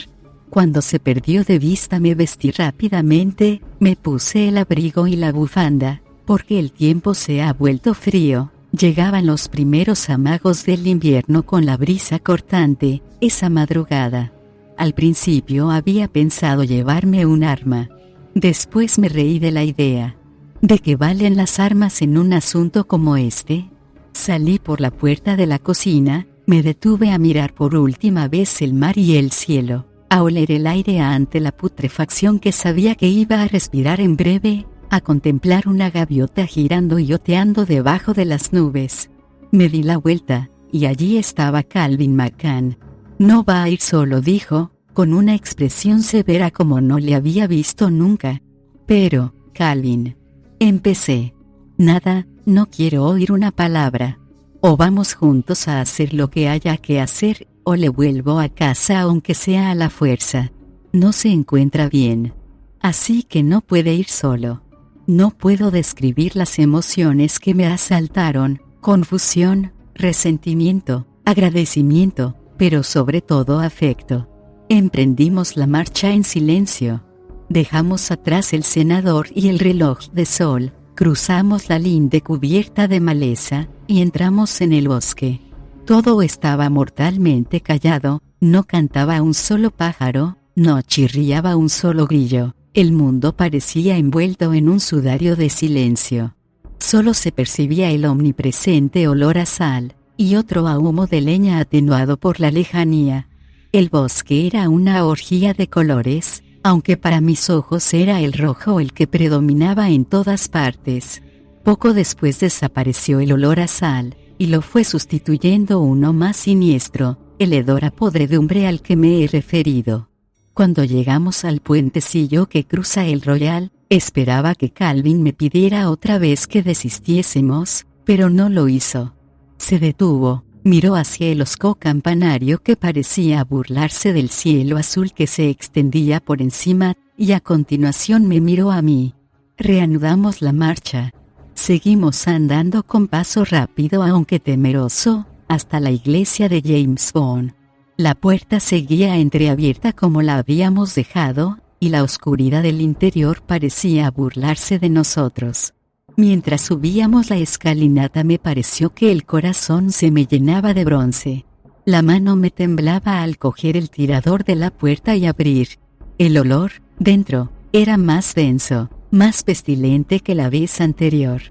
Cuando se perdió de vista me vestí rápidamente, me puse el abrigo y la bufanda, porque el tiempo se ha vuelto frío. Llegaban los primeros amagos del invierno con la brisa cortante, esa madrugada. Al principio había pensado llevarme un arma. Después me reí de la idea. ¿De qué valen las armas en un asunto como este? Salí por la puerta de la cocina, me detuve a mirar por última vez el mar y el cielo, a oler el aire ante la putrefacción que sabía que iba a respirar en breve, a contemplar una gaviota girando y oteando debajo de las nubes. Me di la vuelta, y allí estaba Calvin McCann. No va a ir solo, dijo, con una expresión severa como no le había visto nunca. Pero, Calvin, empecé. Nada, no quiero oír una palabra. O vamos juntos a hacer lo que haya que hacer, o le vuelvo a casa aunque sea a la fuerza. No se encuentra bien. Así que no puede ir solo. No puedo describir las emociones que me asaltaron, confusión, resentimiento, agradecimiento, pero sobre todo afecto. Emprendimos la marcha en silencio. Dejamos atrás el cenador y el reloj de sol, cruzamos la linde cubierta de maleza, y entramos en el bosque. Todo estaba mortalmente callado, no cantaba un solo pájaro, no chirriaba un solo grillo. El mundo parecía envuelto en un sudario de silencio. Solo se percibía el omnipresente olor a sal, y otro a humo de leña atenuado por la lejanía. El bosque era una orgía de colores, aunque para mis ojos era el rojo el que predominaba en todas partes. Poco después desapareció el olor a sal, y lo fue sustituyendo uno más siniestro, el hedor a podredumbre al que me he referido. Cuando llegamos al puentecillo que cruza el Royal, esperaba que Calvin me pidiera otra vez que desistiésemos, pero no lo hizo. Se detuvo, miró hacia el hosco campanario que parecía burlarse del cielo azul que se extendía por encima, y a continuación me miró a mí. Reanudamos la marcha. Seguimos andando con paso rápido aunque temeroso, hasta la iglesia de James Bond. La puerta seguía entreabierta como la habíamos dejado, y la oscuridad del interior parecía burlarse de nosotros. Mientras subíamos la escalinata me pareció que el corazón se me llenaba de bronce. La mano me temblaba al coger el tirador de la puerta y abrir. El olor, dentro, era más denso, más pestilente que la vez anterior.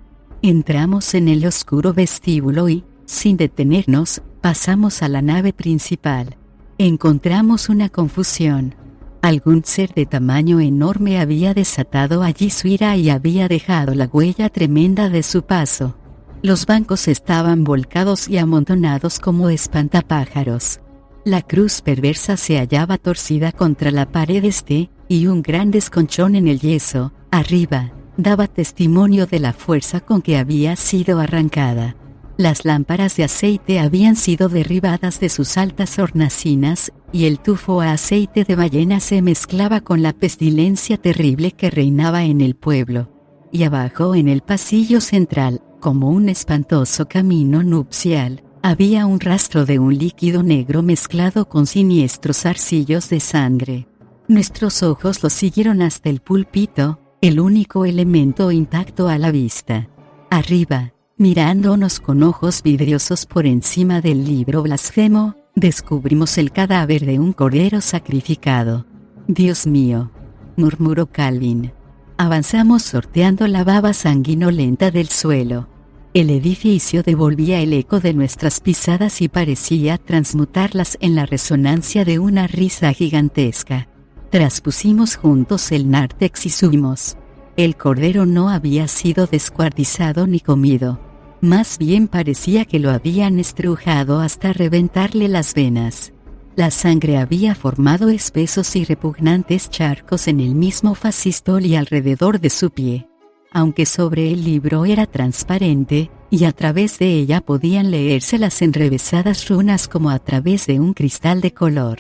Entramos en el oscuro vestíbulo y, sin detenernos, pasamos a la nave principal. Encontramos una confusión. Algún ser de tamaño enorme había desatado allí su ira y había dejado la huella tremenda de su paso. Los bancos estaban volcados y amontonados como espantapájaros. La cruz perversa se hallaba torcida contra la pared este, y un gran desconchón en el yeso, arriba, daba testimonio de la fuerza con que había sido arrancada. Las lámparas de aceite habían sido derribadas de sus altas hornacinas, y el tufo a aceite de ballena se mezclaba con la pestilencia terrible que reinaba en el pueblo. Y abajo en el pasillo central, como un espantoso camino nupcial, había un rastro de un líquido negro mezclado con siniestros arcillos de sangre. Nuestros ojos lo siguieron hasta el púlpito, el único elemento intacto a la vista. Arriba, mirándonos con ojos vidriosos por encima del libro blasfemo, descubrimos el cadáver de un cordero sacrificado. «Dios mío», murmuró Calvin. Avanzamos sorteando la baba sanguinolenta del suelo. El edificio devolvía el eco de nuestras pisadas y parecía transmutarlas en la resonancia de una risa gigantesca. Traspusimos juntos el nártex y subimos. El cordero no había sido descuartizado ni comido. Más bien parecía que lo habían estrujado hasta reventarle las venas. La sangre había formado espesos y repugnantes charcos en el mismo fascistol y alrededor de su pie. Aunque sobre el libro era transparente, y a través de ella podían leerse las enrevesadas runas como a través de un cristal de color.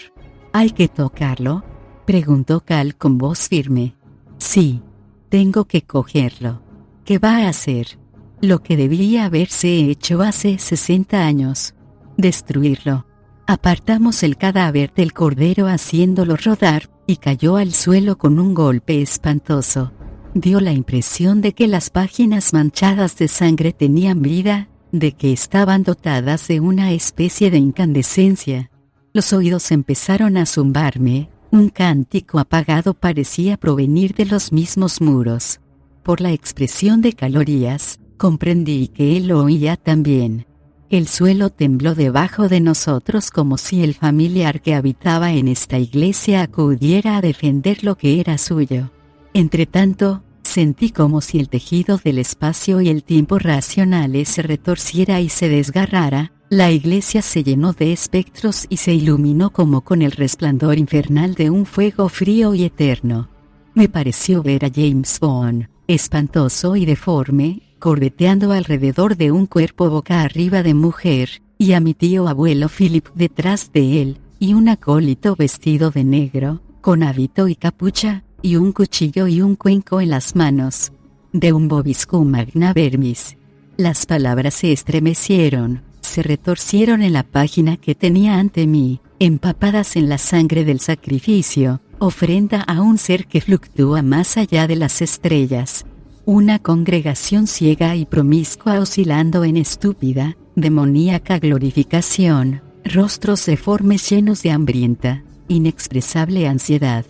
«¿Hay que tocarlo?», preguntó Cal con voz firme. «Sí, tengo que cogerlo». «¿Qué va a hacer?». «Lo que debía haberse hecho hace 60 años. Destruirlo». Apartamos el cadáver del cordero haciéndolo rodar, y cayó al suelo con un golpe espantoso. Dio la impresión de que las páginas manchadas de sangre tenían vida, de que estaban dotadas de una especie de incandescencia. Los oídos empezaron a zumbarme, un cántico apagado parecía provenir de los mismos muros. Por la expresión de calorías, comprendí que él lo oía también. El suelo tembló debajo de nosotros como si el familiar que habitaba en esta iglesia acudiera a defender lo que era suyo. Entretanto, sentí como si el tejido del espacio y el tiempo racionales se retorciera y se desgarrara. La iglesia se llenó de espectros y se iluminó como con el resplandor infernal de un fuego frío y eterno. Me pareció ver a James Bond, espantoso y deforme, correteando alrededor de un cuerpo boca arriba de mujer, y a mi tío abuelo Philip detrás de él, y un acólito vestido de negro, con hábito y capucha, y un cuchillo y un cuenco en las manos. De un vobiscum magna vermis. Las palabras se estremecieron, se retorcieron en la página que tenía ante mí, empapadas en la sangre del sacrificio, ofrenda a un ser que fluctúa más allá de las estrellas. Una congregación ciega y promiscua oscilando en estúpida, demoníaca glorificación, rostros deformes llenos de hambrienta, inexpresable ansiedad.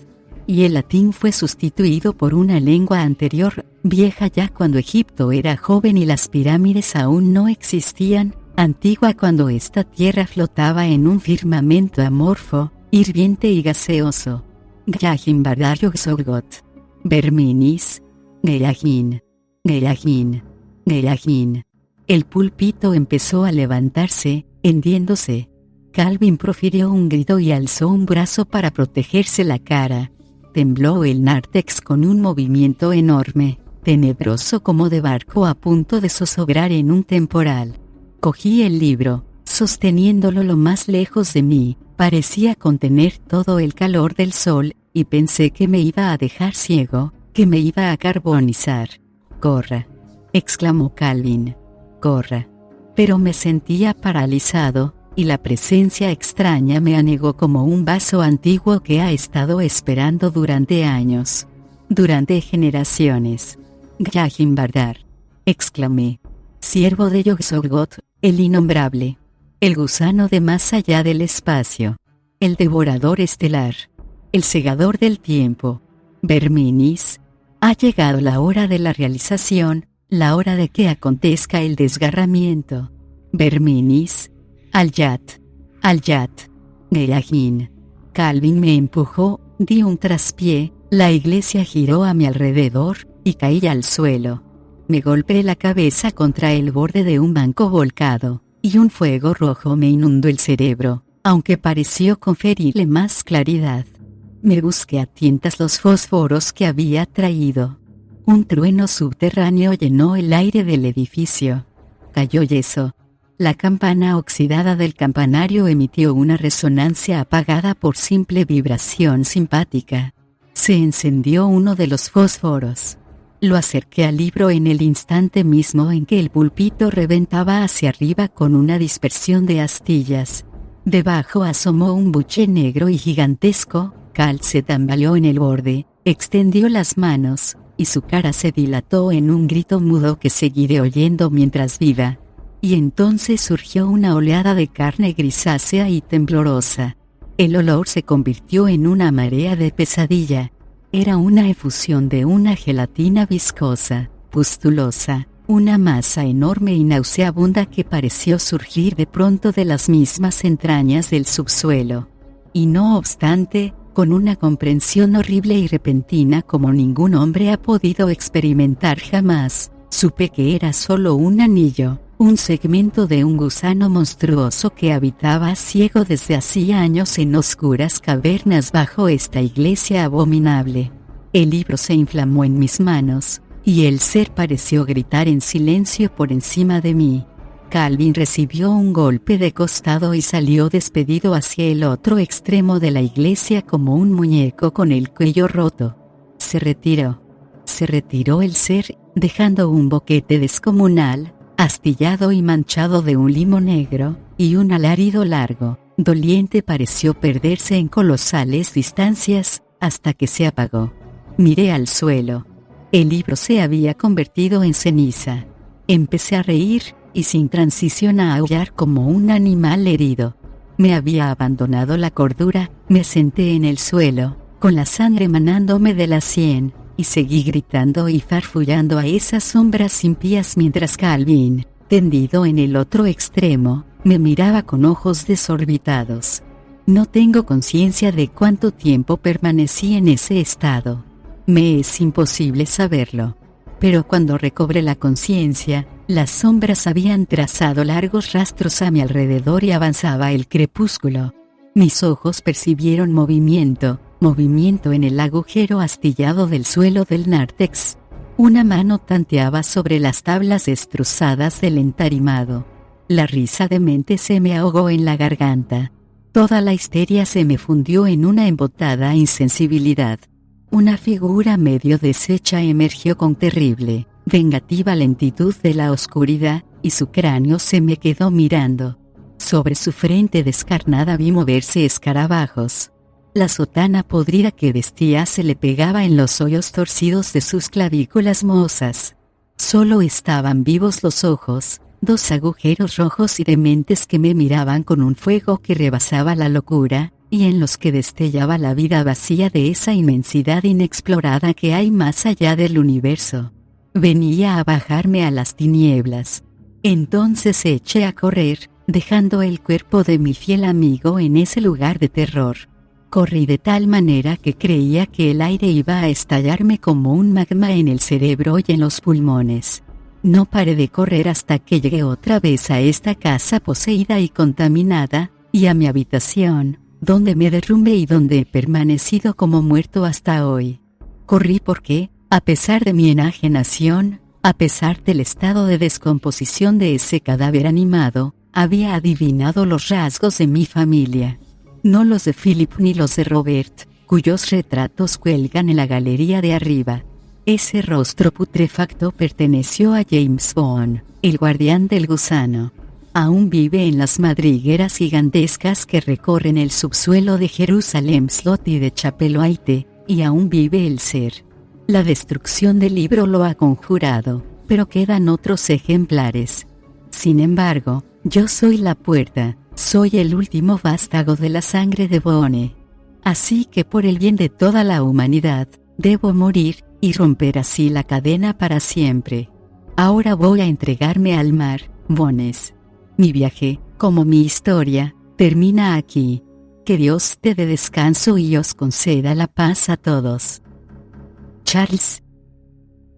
Y el latín fue sustituido por una lengua anterior, vieja ya cuando Egipto era joven y las pirámides aún no existían, antigua cuando esta tierra flotaba en un firmamento amorfo, hirviente y gaseoso. Gyahim Bardayog Sogot. Berminis. Geyajin. Geyajin. Geyajin. El púlpito empezó a levantarse, hendiéndose. Calvin profirió un grito y alzó un brazo para protegerse la cara. Tembló el nártex con un movimiento enorme, tenebroso como de barco a punto de zozobrar en un temporal. Cogí el libro, sosteniéndolo lo más lejos de mí, parecía contener todo el calor del sol, y pensé que me iba a dejar ciego, que me iba a carbonizar. «Corra», exclamó Calvin. «Corra». Pero me sentía paralizado, y la presencia extraña me anegó como un vaso antiguo que ha estado esperando durante años. Durante generaciones. «Gyahim Bardar», exclamé. «Siervo de Yog-Sothoth, el innombrable. El gusano de más allá del espacio. El devorador estelar. El segador del tiempo. Berminis. Ha llegado la hora de la realización, la hora de que acontezca el desgarramiento. Berminis. Al-Yat. Al-Yat. Geyajin». Calvin me empujó, di un traspié, la iglesia giró a mi alrededor, y caí al suelo. Me golpeé la cabeza contra el borde de un banco volcado, y un fuego rojo me inundó el cerebro, aunque pareció conferirle más claridad. Me busqué a tientas los fósforos que había traído. Un trueno subterráneo llenó el aire del edificio. Cayó yeso. La campana oxidada del campanario emitió una resonancia apagada por simple vibración simpática. Se encendió uno de los fósforos. Lo acerqué al libro en el instante mismo en que el púlpito reventaba hacia arriba con una dispersión de astillas. Debajo asomó un buche negro y gigantesco. Cal se tambaleó en el borde, extendió las manos, y su cara se dilató en un grito mudo que seguiré oyendo mientras viva. Y entonces surgió una oleada de carne grisácea y temblorosa. El olor se convirtió en una marea de pesadilla. Era una efusión de una gelatina viscosa, pustulosa, una masa enorme y nauseabunda que pareció surgir de pronto de las mismas entrañas del subsuelo. Y no obstante, con una comprensión horrible y repentina como ningún hombre ha podido experimentar jamás, supe que era solo un anillo, un segmento de un gusano monstruoso que habitaba ciego desde hacía años en oscuras cavernas bajo esta iglesia abominable. El libro se inflamó en mis manos, y el ser pareció gritar en silencio por encima de mí. Calvin recibió un golpe de costado y salió despedido hacia el otro extremo de la iglesia como un muñeco con el cuello roto. Se retiró. Se retiró el ser, dejando un boquete descomunal, astillado y manchado de un limo negro, y un alarido largo, doliente pareció perderse en colosales distancias, hasta que se apagó. Miré al suelo. El libro se había convertido en ceniza. Empecé a reír, y sin transición a aullar como un animal herido. Me había abandonado la cordura, me senté en el suelo, con la sangre manándome de la sien, y seguí gritando y farfullando a esas sombras impías mientras Calvin, tendido en el otro extremo, me miraba con ojos desorbitados. No tengo conciencia de cuánto tiempo permanecí en ese estado. Me es imposible saberlo. Pero cuando recobré la conciencia, las sombras habían trazado largos rastros a mi alrededor y avanzaba el crepúsculo. Mis ojos percibieron movimiento en el agujero astillado del suelo del nártex. Una mano tanteaba sobre las tablas destrozadas del entarimado. La risa demente se me ahogó en la garganta. Toda la histeria se me fundió en una embotada insensibilidad. Una figura medio deshecha emergió con terrible, vengativa lentitud de la oscuridad, y su cráneo se me quedó mirando. Sobre su frente descarnada vi moverse escarabajos. La sotana podrida que vestía se le pegaba en los hoyos torcidos de sus clavículas mohosas. Solo estaban vivos los ojos, dos agujeros rojos y dementes que me miraban con un fuego que rebasaba la locura, y en los que destellaba la vida vacía de esa inmensidad inexplorada que hay más allá del universo. Venía a bajarme a las tinieblas. Entonces eché a correr, dejando el cuerpo de mi fiel amigo en ese lugar de terror. Corrí de tal manera que creía que el aire iba a estallarme como un magma en el cerebro y en los pulmones. No paré de correr hasta que llegué otra vez a esta casa poseída y contaminada, y a mi habitación, donde me derrumbé y donde he permanecido como muerto hasta hoy. Corrí porque, a pesar de mi enajenación, a pesar del estado de descomposición de ese cadáver animado, había adivinado los rasgos de mi familia. No los de Philip ni los de Robert, cuyos retratos cuelgan en la galería de arriba. Ese rostro putrefacto perteneció a James Bond, el guardián del gusano. Aún vive en las madrigueras gigantescas que recorren el subsuelo de Jerusalem Slot y de Chapel White, y aún vive el ser. La destrucción del libro lo ha conjurado, pero quedan otros ejemplares. Sin embargo, yo soy la puerta, soy el último vástago de la sangre de Bone. Así que por el bien de toda la humanidad, debo morir, y romper así la cadena para siempre. Ahora voy a entregarme al mar, Bones. Mi viaje, como mi historia, termina aquí. Que Dios te dé descanso y os conceda la paz a todos. Charles.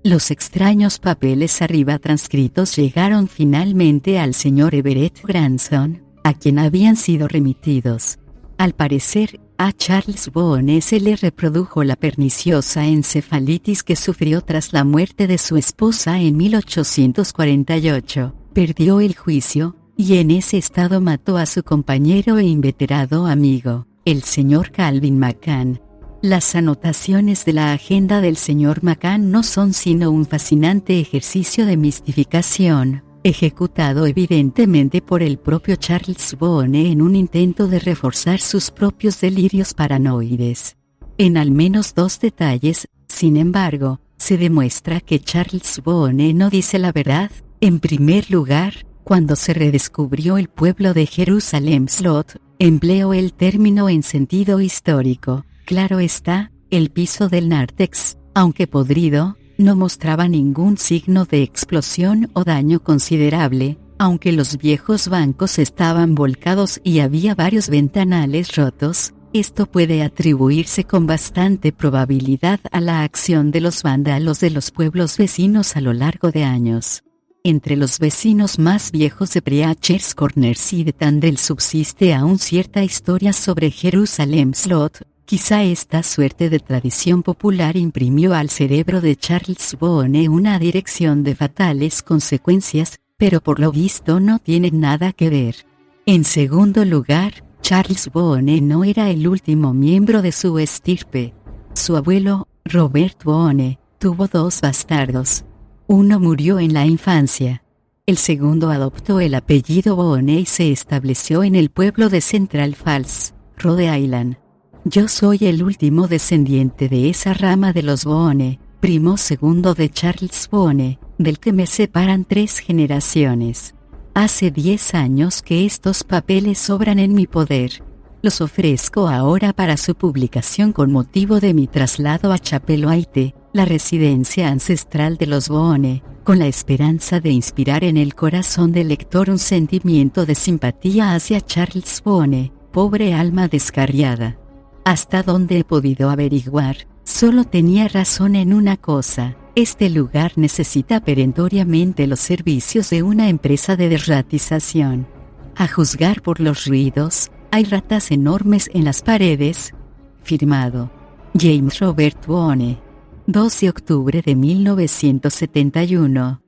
Los extraños papeles arriba transcritos llegaron finalmente al señor Everett Granson, a quien habían sido remitidos. Al parecer, a Charles Boone se le reprodujo la perniciosa encefalitis que sufrió tras la muerte de su esposa en 1848, perdió el juicio, y en ese estado mató a su compañero e inveterado amigo, el señor Calvin McCann. Las anotaciones de la agenda del señor McCann no son sino un fascinante ejercicio de mistificación, ejecutado evidentemente por el propio Charles Boone en un intento de reforzar sus propios delirios paranoides. En al menos 2 detalles, sin embargo, se demuestra que Charles Boone no dice la verdad. En primer lugar, cuando se redescubrió el pueblo de Jerusalem Slot, empleó el término en sentido histórico. Claro está, el piso del nártex, aunque podrido, no mostraba ningún signo de explosión o daño considerable, aunque los viejos bancos estaban volcados y había varios ventanales rotos. Esto puede atribuirse con bastante probabilidad a la acción de los vándalos de los pueblos vecinos a lo largo de años. Entre los vecinos más viejos de Preachers Corners y de Tandale subsiste aún cierta historia sobre Jerusalem Slot. Quizá esta suerte de tradición popular imprimió al cerebro de Charles Boone una dirección de fatales consecuencias, pero por lo visto no tiene nada que ver. En segundo lugar, Charles Boone no era el último miembro de su estirpe. Su abuelo, Robert Boone, tuvo 2 bastardos. Uno murió en la infancia. El segundo adoptó el apellido Boone y se estableció en el pueblo de Central Falls, Rhode Island. Yo soy el último descendiente de esa rama de los Boone, primo segundo de Charles Boone, del que me separan 3 generaciones. Hace 10 años que estos papeles sobran en mi poder. Los ofrezco ahora para su publicación con motivo de mi traslado a Chapelwaite, la residencia ancestral de los Boone, con la esperanza de inspirar en el corazón del lector un sentimiento de simpatía hacia Charles Boone, pobre alma descarriada. Hasta donde he podido averiguar, solo tenía razón en una cosa: este lugar necesita perentoriamente los servicios de una empresa de derratización. A juzgar por los ruidos, hay ratas enormes en las paredes. Firmado James Robert Boone. 2 de octubre de 1971.